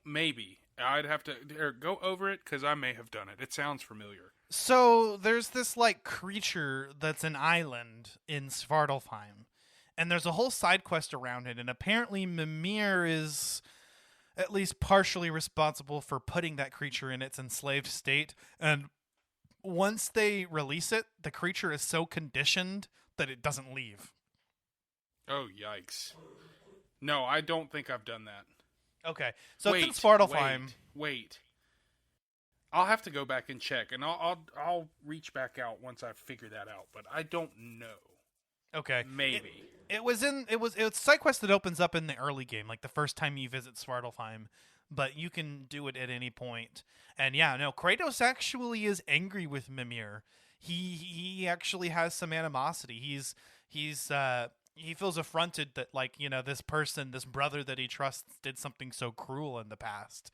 Maybe. I'd have to go over it because I may have done it. It sounds familiar. So there's this like creature that's an island in Svartalfheim, and there's a whole side quest around it, and apparently Mimir is at least partially responsible for putting that creature in its enslaved state. And once they release it, the creature is so conditioned that it doesn't leave. Oh, yikes. No, I don't think I've done that. Okay, so it's in Svartalfheim. Wait. I'll have to go back and check, and I'll reach back out once I figure that out, but I don't know. Okay, maybe it's a side quest that opens up in the early game, like the first time you visit Svartalfheim, but you can do it at any point. And yeah, no, Kratos actually is angry with Mimir. He actually has some animosity. He feels affronted that, like, you know, this brother that he trusts did something so cruel in the past.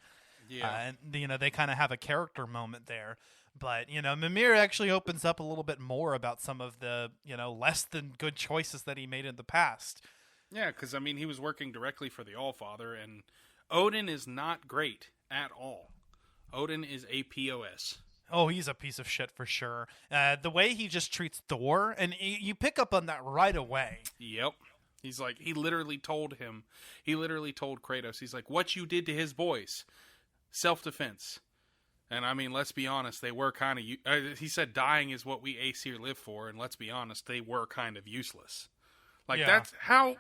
Yeah. And, you know, they kind of have a character moment there. But, you know, Mimir actually opens up a little bit more about some of the, you know, less than good choices that he made in the past. Yeah, because, I mean, he was working directly for the Allfather, and Odin is not great at all. Odin is a POS. Oh, he's a piece of shit for sure. The way he just treats Thor, and you pick up on that right away. Yep. He's like, he literally told Kratos, he's like, what you did to his boys, self-defense. And I mean, let's be honest, they were kind of, he said dying is what we Aesir live for, and let's be honest, they were kind of useless. Like, that's, how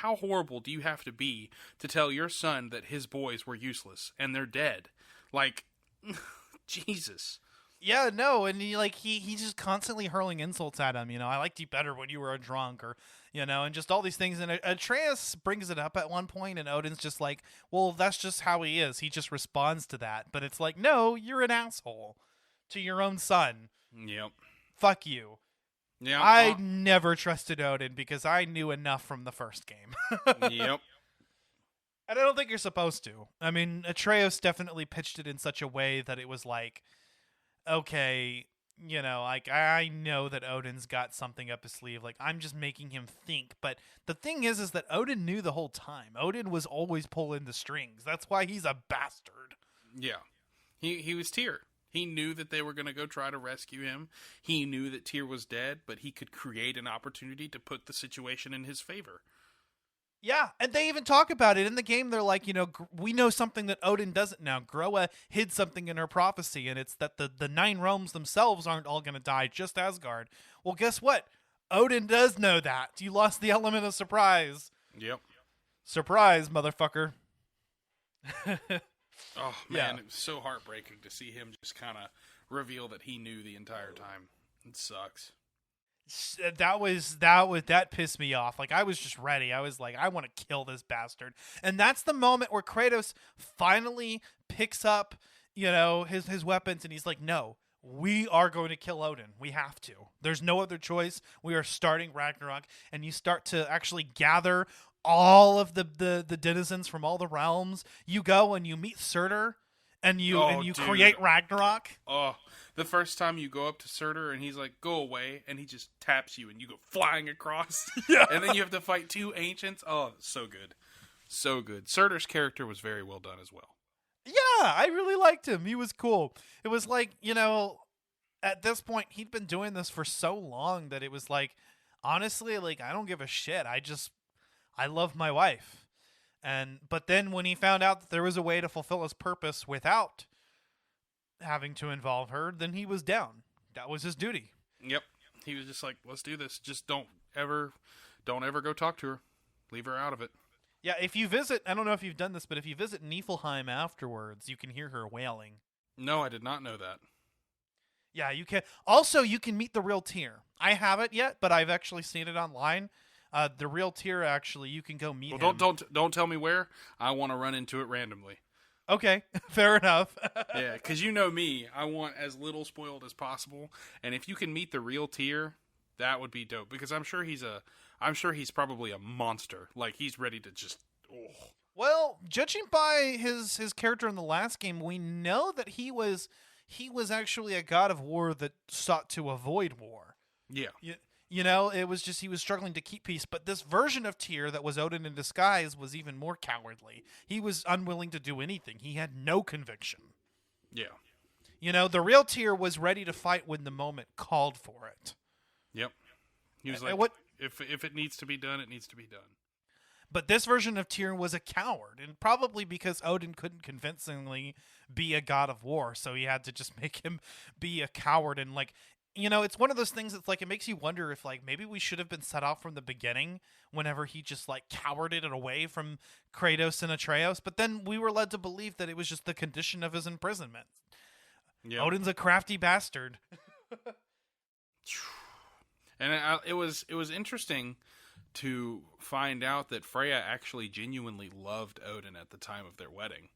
horrible do you have to be to tell your son that his boys were useless, and they're dead? Like, Jesus. Yeah, no, and he's just constantly hurling insults at him. I liked you better when you were a drunk, or and just all these things. And Atreus brings it up at one point, and Odin's just like, "Well, that's just how he is. He just responds to that." But it's like, no, you're an asshole to your own son. Yep. Fuck you. Yeah. I never trusted Odin because I knew enough from the first game. Yep. And I don't think you're supposed to. I mean, Atreus definitely pitched it in such a way that it was like, okay, like, I know that Odin's got something up his sleeve. Like, I'm just making him think. But the thing is that Odin knew the whole time. Odin was always pulling the strings. That's why he's a bastard. Yeah. He was Tyr. He knew that they were going to go try to rescue him. He knew that Tyr was dead, but he could create an opportunity to put the situation in his favor. Yeah, and they even talk about it in the game. They're like, we know something that Odin doesn't know. Groa hid something in her prophecy, and it's that the nine realms themselves aren't all going to die, just Asgard. Well, guess what? Odin does know that. You lost the element of surprise. Yep. Surprise, motherfucker. Oh, man, It was so heartbreaking to see him just kind of reveal that he knew the entire time. It sucks. That pissed me off. Like, I was just ready. I was like, I want to kill this bastard. And that's the moment where Kratos finally picks up, his weapons, and he's like, no, we are going to kill Odin. We have to. There's no other choice. We are starting Ragnarok. And you start to actually gather all of the denizens from all the realms. You go and you meet Surtur, and you create Ragnarok. Oh, the first time you go up to Surtur and he's like, go away, and he just taps you and you go flying across. Yeah. And then you have to fight two ancients. Oh, so good. So good. Surtur's character was very well done as well. Yeah, I really liked him. He was cool. It was like, at this point, he'd been doing this for so long that it was like, honestly, like, I don't give a shit. I love my wife. But then when he found out that there was a way to fulfill his purpose without having to involve her, then he was down. That was his duty. Yep. He was just like, let's do this. Just don't ever go talk to her. Leave her out of it. Yeah, if you visit, I don't know if you've done this, but if you visit Niflheim afterwards, you can hear her wailing. No, I did not know that. Yeah, you can. Also, you can meet the real Tyr. I haven't yet, but I've actually seen it online. The real Tyr, actually, you can go meet him. Don't tell me where. I want to run into it randomly. Okay, fair enough. Yeah, because you know me, I want as little spoiled as possible. And if you can meet the real Tyr, that would be dope. Because I'm sure he's probably a monster. Like, he's ready to just. Oh. Well, judging by his character in the last game, we know that he was actually a god of war that sought to avoid war. Yeah. It was just he was struggling to keep peace. But this version of Tyr that was Odin in disguise was even more cowardly. He was unwilling to do anything. He had no conviction. Yeah. The real Tyr was ready to fight when the moment called for it. Yep. He was like, if it needs to be done, it needs to be done. But this version of Tyr was a coward, and probably because Odin couldn't convincingly be a god of war, so he had to just make him be a coward. And it's one of those things that's like, it makes you wonder if maybe we should have been set off from the beginning whenever he just cowarded it away from Kratos and Atreus. But then we were led to believe that it was just the condition of his imprisonment. Yep. Odin's a crafty bastard. And it was interesting to find out that Freya actually genuinely loved Odin at the time of their wedding.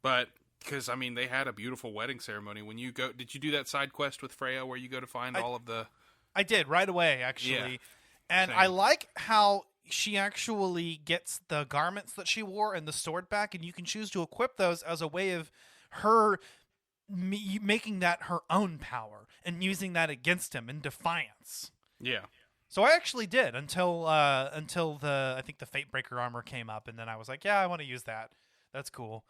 But because, they had a beautiful wedding ceremony. When you go, did you do that side quest with Freya where you go to find all of the... I did, right away, actually. Yeah, and same. I like how she actually gets the garments that she wore and the sword back, and you can choose to equip those as a way of her making that her own power and using that against him in defiance. Yeah. So I actually did until I think the Fatebreaker armor came up, and then I was like, yeah, I want to use that. That's cool.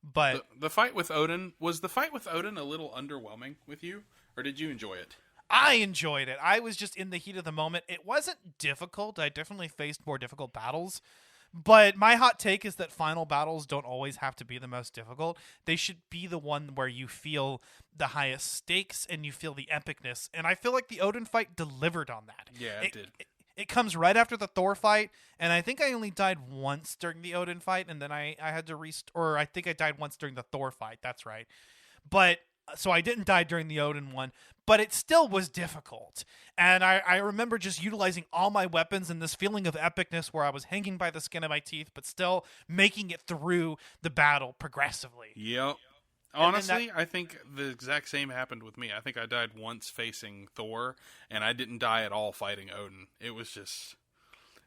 But the fight with Odin, was the fight with Odin a little underwhelming with you, or did you enjoy it? I enjoyed it. I was just in the heat of the moment. It wasn't difficult. I definitely faced more difficult battles. But my hot take is that final battles don't always have to be the most difficult. They should be the one where you feel the highest stakes and you feel the epicness. And I feel like the Odin fight delivered on that. Yeah, it did. It comes right after the Thor fight, and I think I only died once during the Odin fight, and then I had to or I think I died once during the Thor fight. That's right. But so I didn't die during the Odin one, but it still was difficult. And I remember just utilizing all my weapons and this feeling of epicness where I was hanging by the skin of my teeth, but still making it through the battle progressively. Yep. Honestly, I think the exact same happened with me. I think I died once facing Thor, and I didn't die at all fighting Odin. It was just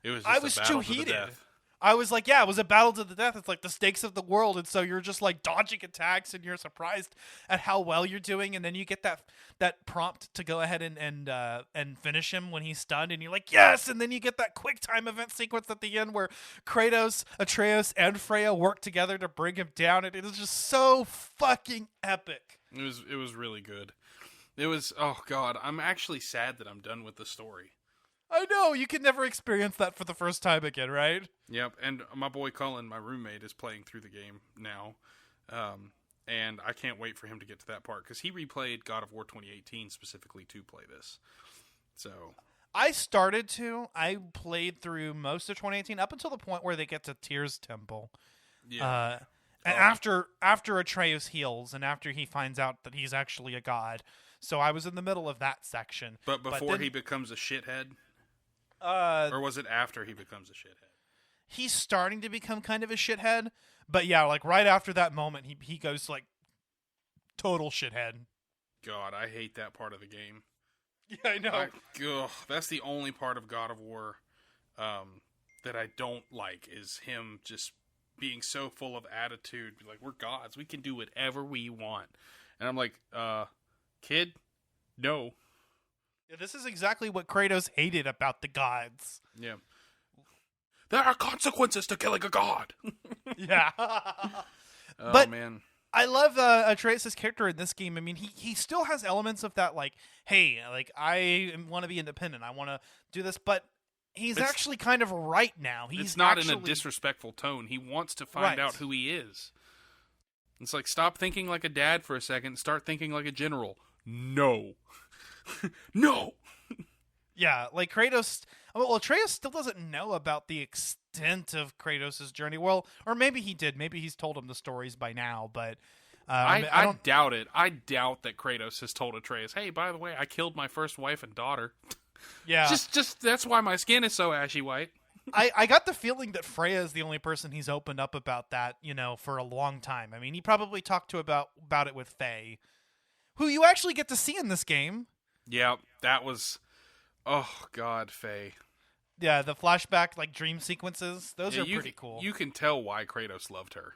I was a battle too to the heated. death. I was like, yeah, it was a battle to the death. It's like the stakes of the world, and so you're just like dodging attacks, and you're surprised at how well you're doing, and then you get that prompt to go ahead and finish him when he's stunned, and you're like, yes, and then you get that quick time event sequence at the end where Kratos, Atreus, and Freya work together to bring him down, and it is just so fucking epic. It was really good. It was, oh god, I'm actually sad that I'm done with the story. I know, you can never experience that for the first time again, right? Yep, and my boy Cullen, my roommate, is playing through the game now, and I can't wait for him to get to that part, because he replayed God of War 2018 specifically to play this. So I played through most of 2018 up until the point where they get to Tyr's Temple. yeah, And after Atreus heals and after he finds out that he's actually a god. So I was in the middle of that section. but before then, he becomes a shithead, or was it after he becomes a shithead? he's starting to become kind of a shithead. But yeah, like right after that moment, he goes like total shithead. God, I hate that part of the game. Yeah, I know. That's the only part of God of War that I don't like, is him just being so full of attitude. Like, we're gods. We can do whatever we want. And I'm like, kid, no. Yeah, this is exactly what Kratos hated about the gods. Yeah. There are consequences to killing a god. Yeah. Oh, man. I love Atreus' character in this game. I mean, he still has elements of that, like, hey, like, I want to be independent. I want to do this, but he's actually kind of right now. It's not in a disrespectful tone. He wants to find out who he is. It's like, stop thinking like a dad for a second. Start thinking like a general. No. No. Yeah, like Kratos. Well, Atreus still doesn't know about the extent of Kratos' journey. Well, or maybe he did. Maybe he's told him the stories by now. But I doubt it. I doubt that Kratos has told Atreus, "Hey, by the way, I killed my first wife and daughter." Yeah, just that's why my skin is so ashy white. I got the feeling that Freya is the only person he's opened up about that, for a long time. I mean, he probably talked about it with Faye, who you actually get to see in this game. Yeah, that was. Oh God, Faye. Yeah, the flashback like dream sequences; those are pretty cool. You can tell why Kratos loved her.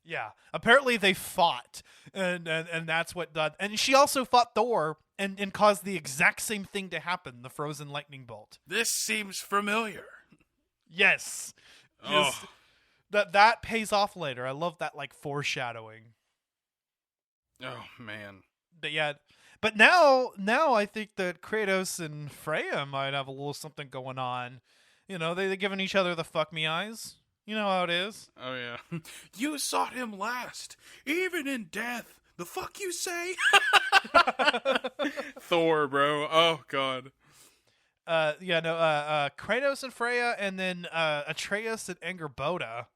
Yeah, apparently they fought, and that's what done. And she also fought Thor, and caused the exact same thing to happen: the frozen lightning bolt. This seems familiar. Yes. Oh. That pays off later. I love that like foreshadowing. Oh man. But yeah, but now I think that Kratos and Freya might have a little something going on. They're giving each other the fuck me eyes. You know how it is. Oh yeah. You sought him last, even in death. The fuck you say? Thor, bro. Oh god. Kratos and Freya, and then Atreus and Angerboda.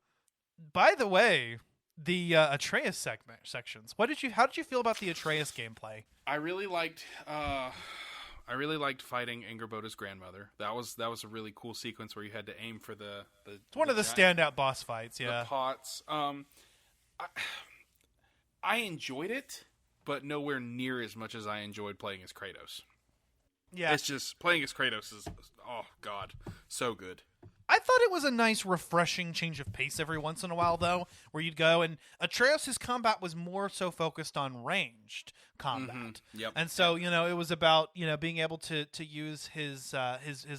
By the way, the Atreus sections. How did you feel about the Atreus gameplay? I really liked fighting Angerboda's grandmother. That was a really cool sequence where you had to aim for the it's one of the standout boss fights. Yeah, the pots. I enjoyed it, but nowhere near as much as I enjoyed playing as Kratos. Yeah, it's just playing as Kratos is, oh god, so good. I thought it was a nice, refreshing change of pace every once in a while, though, where you'd go, and Atreus' combat was more so focused on ranged combat. Mm-hmm. Yep. And so, it was about, being able to use his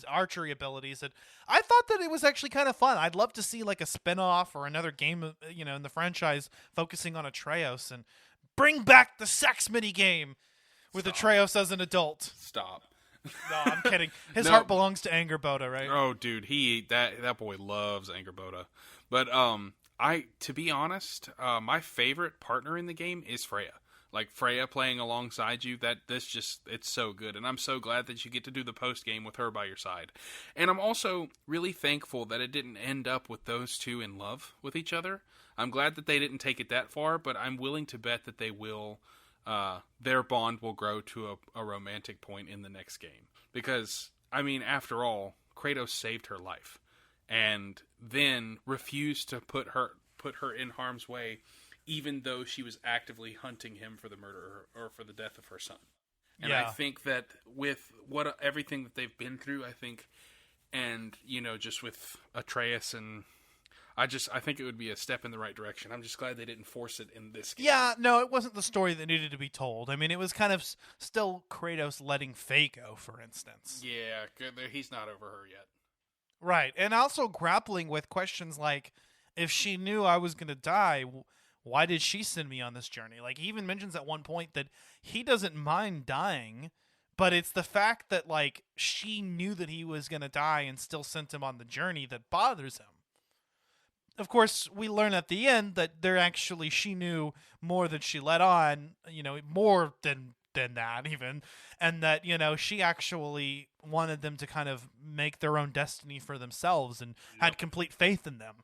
archery abilities, and I thought that it was actually kind of fun. I'd love to see, like, a spin-off or another game, in the franchise focusing on Atreus, and bring back the sex mini game. With Atreus as an adult. Stop. No, I'm kidding. His No. heart belongs to Angerboda, right? Oh, dude, that boy loves Angerboda. But to be honest, my favorite partner in the game is Freya. Like Freya playing alongside you, it's so good, and I'm so glad that you get to do the post game with her by your side. And I'm also really thankful that it didn't end up with those two in love with each other. I'm glad that they didn't take it that far, but I'm willing to bet that they will. Their bond will grow to a romantic point in the next game. Because, I mean, after all, Kratos saved her life, and then refused to put her in harm's way, even though she was actively hunting him for the murder or for the death of her son. And I think that with everything that they've been through, and just with Atreus, and I think it would be a step in the right direction. I'm just glad they didn't force it in this game. Yeah, no, it wasn't the story that needed to be told. I mean, it was kind of still Kratos letting Faye go, for instance. Yeah, he's not over her yet. Right, and also grappling with questions like, if she knew I was going to die, why did she send me on this journey? Like, he even mentions at one point that he doesn't mind dying, but it's the fact that, like, she knew that he was going to die and still sent him on the journey that bothers him. Of course, we learn at the end that she knew more than she let on, more than that even, and that, she actually wanted them to kind of make their own destiny for themselves and had complete faith in them.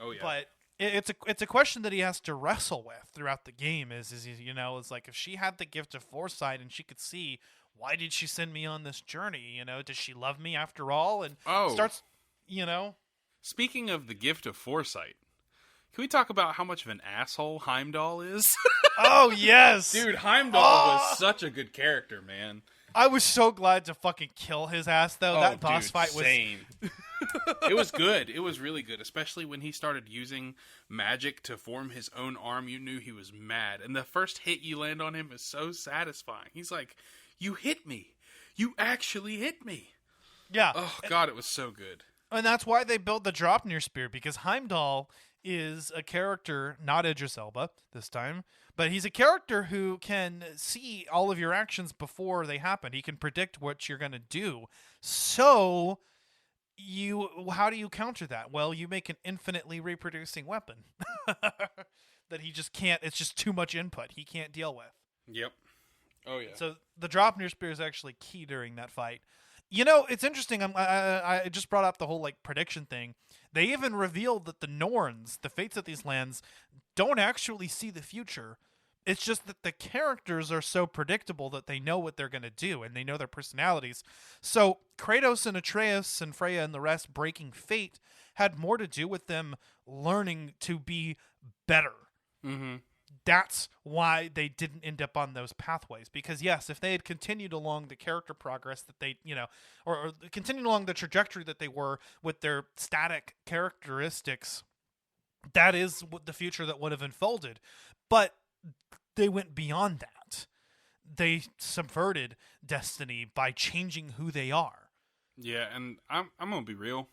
Oh, yeah. But it's a question that he has to wrestle with throughout the game it's like, if she had the gift of foresight and she could see, why did she send me on this journey? Does she love me after all? And starts, Speaking of the gift of foresight, can we talk about how much of an asshole Heimdall is? Oh, yes! Dude, Heimdall was such a good character, man. I was so glad to fucking kill his ass, though. That boss fight was... Same. It was good. It was really good, especially when he started using magic to form his own arm. You knew he was mad. And the first hit you land on him is so satisfying. He's like, you hit me. You actually hit me. Yeah. Oh, God, it was so good. And that's why they built the Draupnir spear, because Heimdall is a character, not Idris Elba this time, but he's a character who can see all of your actions before they happen. He can predict what you're going to do. So, how do you counter that? Well, you make an infinitely reproducing weapon that he just can't, it's just too much input. He can't deal with. Yep. Oh, yeah. So the Draupnir spear is actually key during that fight. It's interesting. I just brought up the whole prediction thing. They even revealed that the Norns, the fates of these lands, don't actually see the future. It's just that the characters are so predictable that they know what they're going to do and they know their personalities. So Kratos and Atreus and Freya and the rest breaking fate had more to do with them learning to be better. Mm-hmm. That's why they didn't end up on those pathways. Because, yes, if they had continued along the character progress that they, or continued along the trajectory that they were with their static characteristics, that is the future that would have unfolded. But they went beyond that. They subverted destiny by changing who they are. Yeah, and I'm going to be real.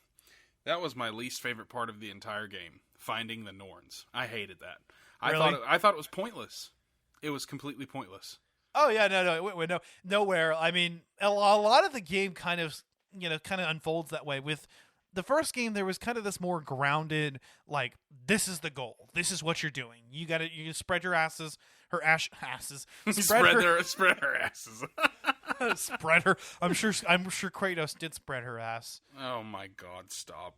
That was my least favorite part of the entire game, finding the Norns. I hated that. Really? I thought it was pointless. It was completely pointless. Oh yeah, no, nowhere. I mean, a lot of the game kind of unfolds that way. With the first game, there was kind of this more grounded, like, this is the goal. This is what you're doing. You spread your asses, asses. Spread her asses. Spread her. I'm sure Kratos did spread her ass. Oh my God! Stop.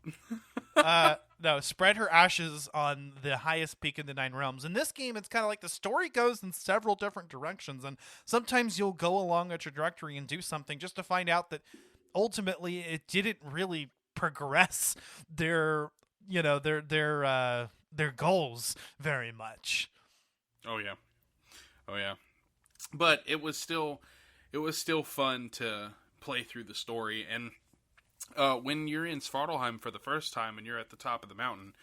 No, spread her ashes on the highest peak in the Nine Realms. In this game, it's kind of like the story goes in several different directions, and sometimes you'll go along a trajectory and do something just to find out that ultimately it didn't really progress their goals very much. Oh yeah. But it was still fun to play through the story. And when you're in Svartalheim for the first time and you're at the top of the mountain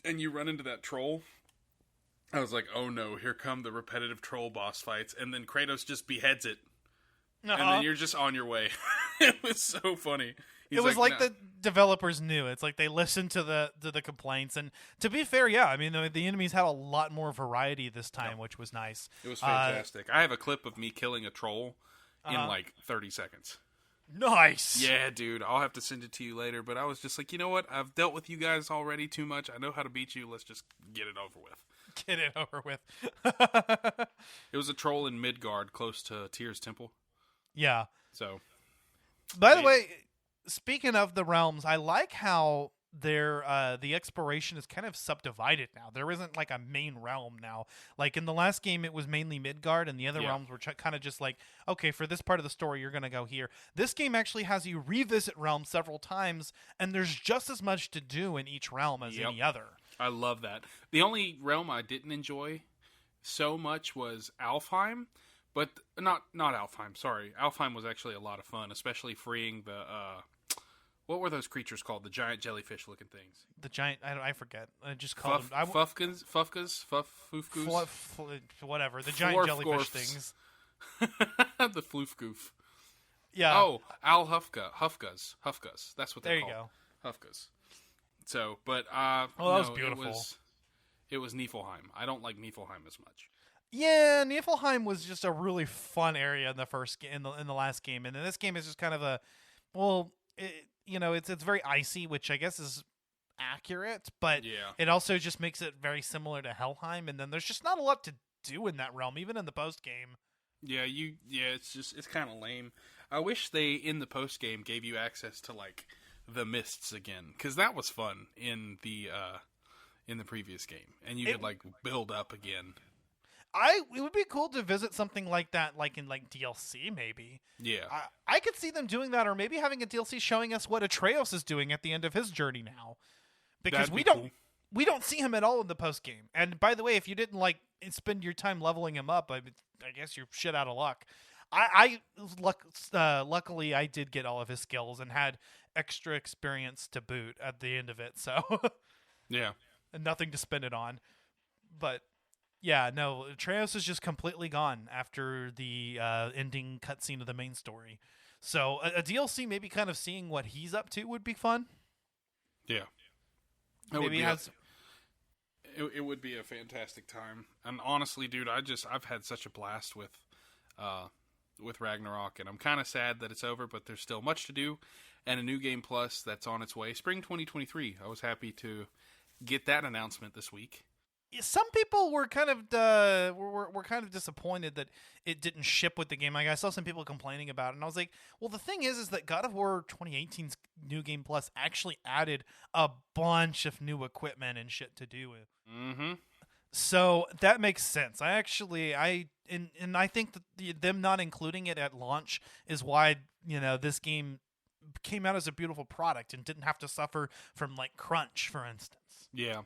and you run into that troll, I was like, oh no, here come the repetitive troll boss fights. And then Kratos just beheads it. Uh-huh. And then you're just on your way. It was so funny. It was like "No." the developers knew. It's like they listened to the complaints, and to be fair, yeah, I mean the enemies had a lot more variety this time, which was nice. It was fantastic. I have a clip of me killing a troll in like 30 seconds. Nice. Yeah, dude. I'll have to send it to you later. But I was just like, you know what? I've dealt with you guys already too much. I know how to beat you. Let's just get it over with. Get it over with. It was a troll in Midgard, close to Tyr's temple. Yeah. So, By the way, speaking of the realms, I like how the exploration is kind of subdivided now. There isn't like a main realm now. Like in the last game, it was mainly Midgard, and the other realms were kind of just like, okay, for this part of the story, you're going to go here. This game actually has you revisit realms several times, and there's just as much to do in each realm as any other. I love that. The only realm I didn't enjoy so much was Alfheim, but not Alfheim. Sorry, Alfheim was actually a lot of fun, especially freeing the what were those creatures called? The giant jellyfish-looking things. The giant, I forget. I just called them Fufkas, whatever. The giant jellyfish things. The floofgoof. Yeah. Oh, Hufkas. That's what they're called. There you go. Hufkas. So, but that was beautiful. It was Niflheim. I don't like Niflheim as much. Yeah, Niflheim was just a really fun area in the first in the last game, and in this game is just kind of a it's very icy, which I guess is accurate, but it also just makes it very similar to Helheim, and then there's just not a lot to do in that realm, even in the post game. Yeah, it's kind of lame. I wish they in the post game gave you access to like the mists again, because that was fun in the previous game, and you could like build up again. It would be cool to visit something like that, like in like DLC, maybe. Yeah, I could see them doing that, or maybe having a DLC showing us what Atreus is doing at the end of his journey now, because we don't see him at all in the post game. And by the way, if you didn't like spend your time leveling him up, I guess you're shit out of luck. Luckily, I did get all of his skills and had extra experience to boot at the end of it, so yeah, and nothing to spend it on, but. Yeah, no, Atreus is just completely gone after the ending cutscene of the main story. So a DLC, maybe kind of seeing what he's up to would be fun. Yeah. It would be a fantastic time. And honestly, dude, I've had such a blast with Ragnarok, and I'm kind of sad that it's over, but there's still much to do, and a new game plus that's on its way. Spring 2023. I was happy to get that announcement this week. Some people were kind of were kind of disappointed that it didn't ship with the game. Like I saw some people complaining about it, and I was like, well, the thing is that God of War 2018's New Game Plus actually added a bunch of new equipment and shit to do with. Mm-hmm. So that makes sense. I think that them not including it at launch is why this game came out as a beautiful product and didn't have to suffer from like crunch, for instance. Yeah,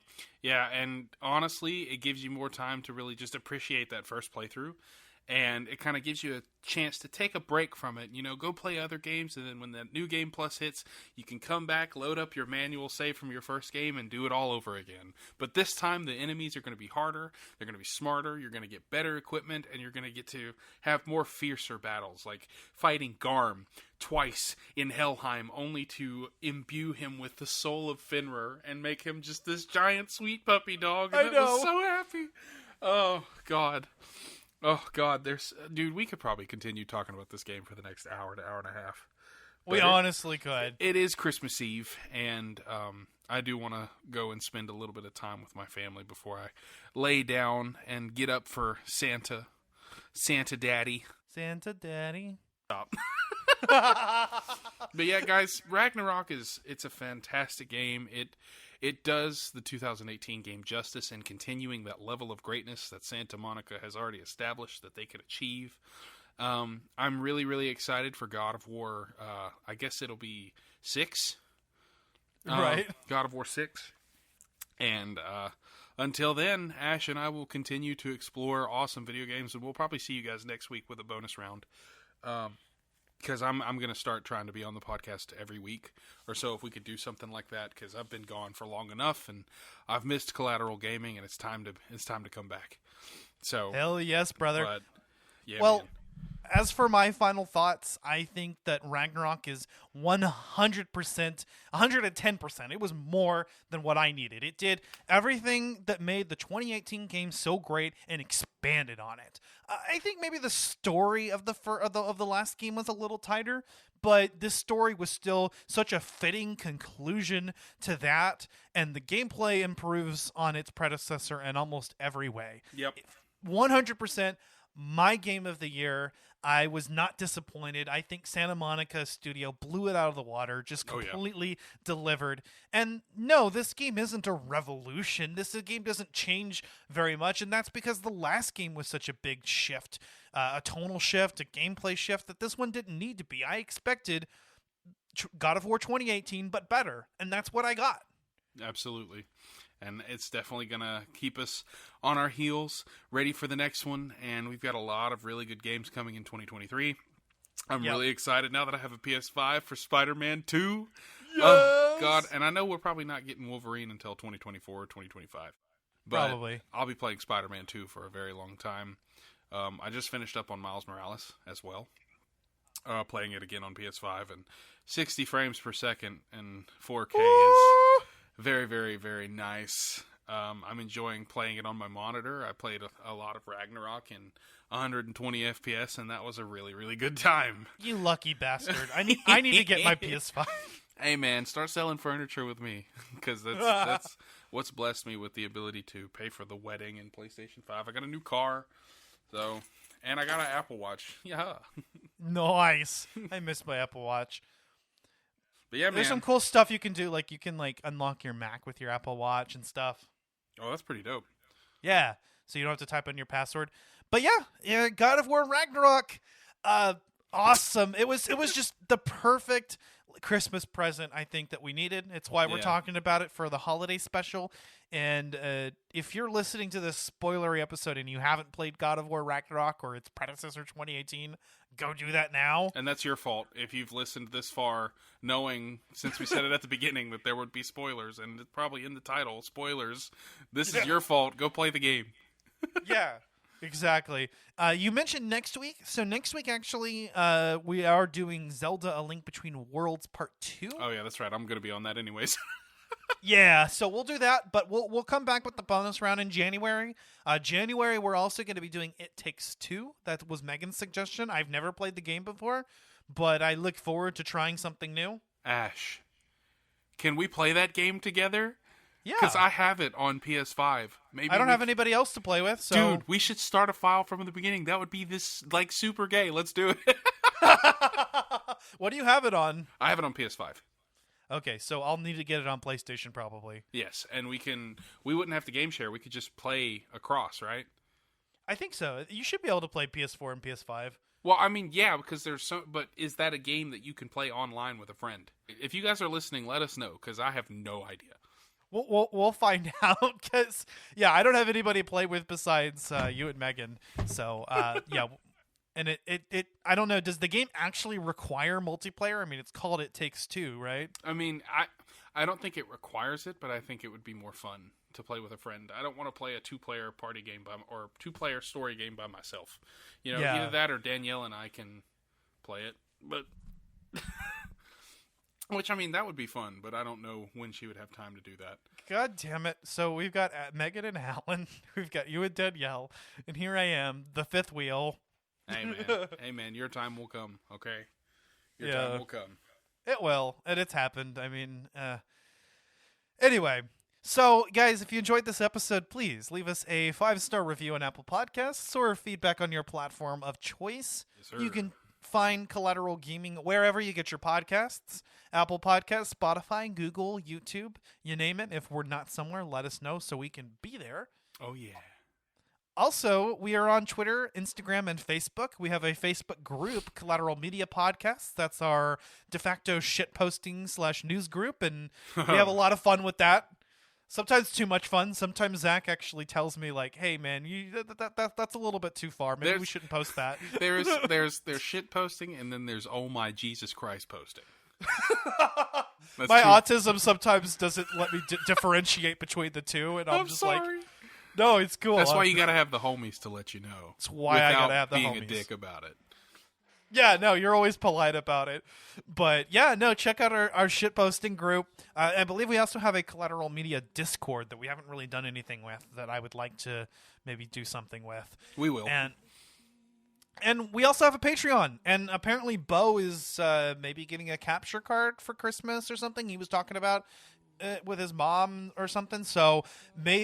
and honestly, it gives you more time to really just appreciate that first playthrough, and it kind of gives you a chance to take a break from it, go play other games, and then when that new game plus hits, you can come back, load up your manual save from your first game, and do it all over again. But this time, the enemies are going to be harder, they're going to be smarter, you're going to get better equipment, and you're going to get to have more fiercer battles, like fighting Garm twice in Helheim, only to imbue him with the soul of Fenrir, and make him just this giant sweet puppy dog, and I was so happy. Oh, God, dude, we could probably continue talking about this game for the next hour to hour and a half. We honestly could. It is Christmas Eve, and I do want to go and spend a little bit of time with my family before I lay down and get up for Santa Daddy. Santa Daddy. Stop. But yeah, guys, Ragnarok it's a fantastic game. It does the 2018 game justice in continuing that level of greatness that Santa Monica has already established that they could achieve. I'm really, really excited for God of War. I guess it'll be 6. Right. God of War 6. And until then, Ash and I will continue to explore awesome video games, and we'll probably see you guys next week with a bonus round. Because I'm going to start trying to be on the podcast every week or so if we could do something like that, because I've been gone for long enough and I've missed Collateral Gaming, and it's time to come back. So hell yes, brother. But, yeah, well, man. as for my final thoughts, I think that Ragnarok is 100%, 110%. It was more than what I needed. It did everything that made the 2018 game so great and expanded on it. I think maybe the story of the last game was a little tighter, but this story was still such a fitting conclusion to that, and the gameplay improves on its predecessor in almost every way. Yep. 100% my game of the year. I was not disappointed. I think Santa Monica Studio blew it out of the water, just completely delivered. And no, this game isn't a revolution. This game doesn't change very much, and that's because the last game was such a big shift, a tonal shift, a gameplay shift, that this one didn't need to be. I expected God of War 2018, but better, and that's what I got. Absolutely. And it's definitely going to keep us on our heels, ready for the next one. And we've got a lot of really good games coming in 2023. I'm really excited now that I have a PS5 for Spider-Man 2. Yes! Oh, God. And I know we're probably not getting Wolverine until 2024 or 2025. But Probably. I'll be playing Spider-Man 2 for a very long time. I just finished up on Miles Morales as well. Playing it again on PS5. And 60 frames per second and 4K is very, very, very nice. I'm enjoying playing it on my monitor. I played a lot of Ragnarok in 120 FPS, and that was a really, really good time. You lucky bastard. I need to get my PS5. Hey, man, start selling furniture with me, because that's what's blessed me with the ability to pay for the wedding and PlayStation 5. I got a new car, and I got an Apple Watch. Yeah. Nice. I miss my Apple Watch. But yeah, There's man. some cool stuff you can do, like you can unlock your Mac with your Apple Watch and stuff. Oh, that's pretty dope. Yeah, so you don't have to type in your password. But yeah, God of War Ragnarok, awesome. It was just the perfect Christmas present, I think, that we needed. It's why we're talking about it for the holiday special. And if you're listening to this spoilery episode and you haven't played God of War Ragnarok or its predecessor 2018, go do that now. And that's your fault if you've listened this far, knowing, since we said it at the beginning, that there would be spoilers, and it's probably in the title, spoilers. This is your fault. Go play the game. Yeah, exactly. You mentioned next week. So next week, actually, we are doing Zelda: A Link Between Worlds Part 2. Oh, yeah, that's right. I'm going to be on that anyways. Yeah, so we'll do that, but we'll come back with the bonus round in January. January, we're also going to be doing It Takes Two. That was Megan's suggestion. I've never played the game before, but I look forward to trying something new. Ash, can we play that game together? Yeah. Because I have it on PS5. Maybe I don't have anybody else to play with, so... Dude, we should start a file from the beginning. That would be super gay. Let's do it. What do you have it on? I have it on PS5. Okay, so I'll need to get it on PlayStation probably. Yes, and we wouldn't have to game share. We could just play across, right? I think so. You should be able to play PS4 and PS5. Well, I mean, yeah, because but is that a game that you can play online with a friend? If you guys are listening, let us know, because I have no idea. We'll find out, because, yeah, I don't have anybody to play with besides you and Megan. So, yeah, and it I don't know, does the game actually require multiplayer? I mean, it's called It Takes Two, right? I mean, I don't think it requires it, but I think it would be more fun to play with a friend. I don't want to play a two-player party game or two-player story game by myself. You know, either that or Danielle and I can play it. But which, I mean, that would be fun, but I don't know when she would have time to do that. God damn it. So we've got Megan and Alan. We've got you and Danielle. And here I am, the fifth wheel. Hey, man, your time will come, okay? Your time will come. It will, and it's happened. I mean, anyway. So, guys, if you enjoyed this episode, please leave us a 5-star review on Apple Podcasts or feedback on your platform of choice. Yes, sir. You can find Collateral Gaming wherever you get your podcasts. Apple Podcasts, Spotify, Google, YouTube, you name it. If we're not somewhere, let us know so we can be there. Oh, yeah. Also, we are on Twitter, Instagram, and Facebook. We have a Facebook group, Collateral Media Podcasts. That's our de facto shitposting / news group, and we have a lot of fun with that. Sometimes too much fun. Sometimes Zach actually tells me, like, "Hey, man, that's a little bit too far. Maybe we shouldn't post that." There's shit posting, and then there's oh my Jesus Christ posting. My autism sometimes doesn't let me differentiate between the two, and I'm just sorry. like, "No, it's cool." That's why you gotta have the homies to let you know. That's why I gotta without have the being homies. a dick about it. Yeah, no, you're always polite about it. But yeah, no, check out our shitposting group. I believe we also have a Collateral Media Discord that we haven't really done anything with that I would like to maybe do something with. We will. And we also have a Patreon. And apparently Bo is maybe getting a capture card for Christmas or something. He was talking about with his mom or something. So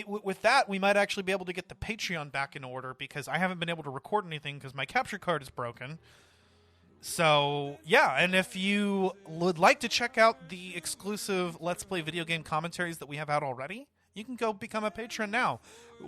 with that, we might actually be able to get the Patreon back in order because I haven't been able to record anything because my capture card is broken. So, yeah, and if you would like to check out the exclusive Let's Play video game commentaries that we have out already, you can go become a patron now.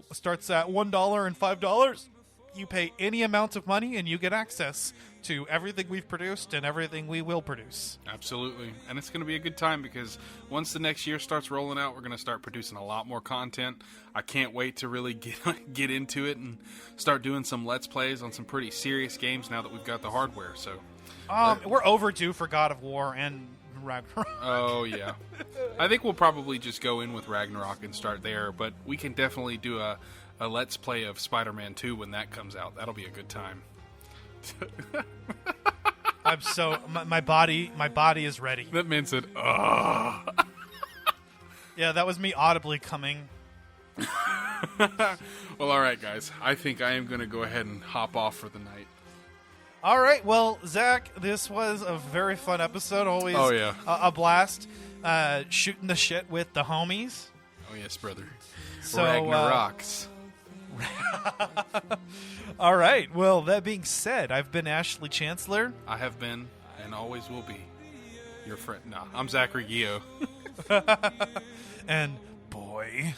It starts at $1 and $5. You pay any amount of money and you get access to everything we've produced and everything we will produce. Absolutely. And it's going to be a good time because once the next year starts rolling out, we're going to start producing a lot more content. I can't wait to really get into it and start doing some Let's Plays on some pretty serious games now that we've got the hardware. So we're overdue for God of War and Ragnarok. Oh, yeah. I think we'll probably just go in with Ragnarok and start there, but we can definitely do a Let's Play of Spider-Man 2 when that comes out. That'll be a good time. I'm so my body is ready. That man said, "Ugh." Yeah, that was me audibly coming. Well, all right, guys. I think I am going to go ahead and hop off for the night. All right. Well, Zach, this was a very fun episode. Always a blast shooting the shit with the homies. Oh, yes, brother. So, Ragnaroks. All right. Well, that being said, I've been Ashley Chancellor. I have been and always will be your friend. No, I'm Zachary Gio. And boy.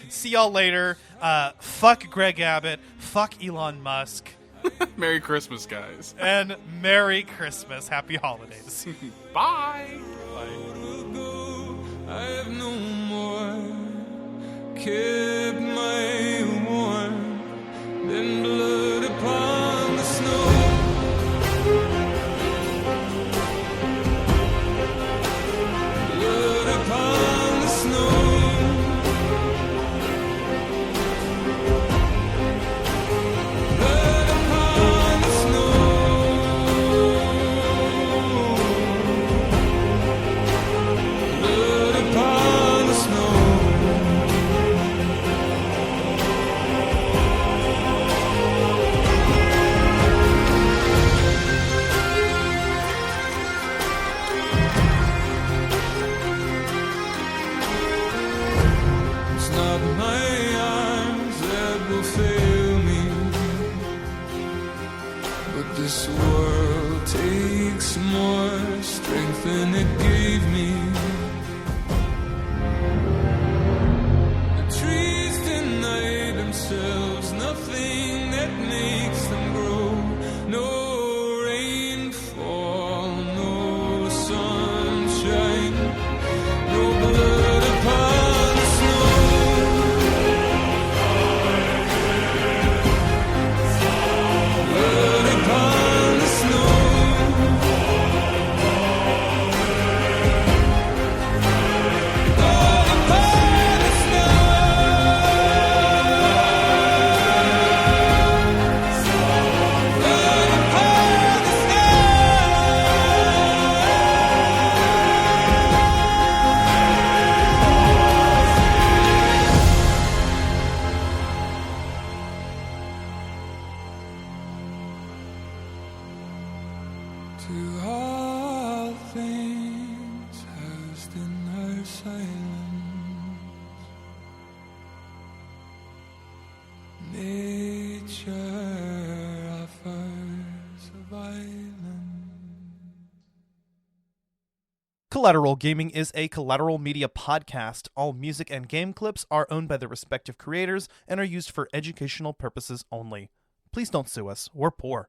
See y'all later. Fuck Greg Abbott. Fuck Elon Musk. Merry Christmas, guys. And Merry Christmas. Happy holidays. Bye. I have no more kept my warm, then blood upon the snow. Blood upon the snow. Blood upon the snow. Blood upon the snow. It's not my arms that will fail me, but this world takes more strength than it gave me. The trees deny themselves nothing that makes them grow. No rainfall, no sunshine, no blood upon the snow. Blood upon the snow. Blood upon the snow. Blood upon the To all things housed in her silence, nature offers violence. Collateral Gaming is a Collateral Media podcast. All music and game clips are owned by their respective creators and are used for educational purposes only. Please don't sue us. We're poor.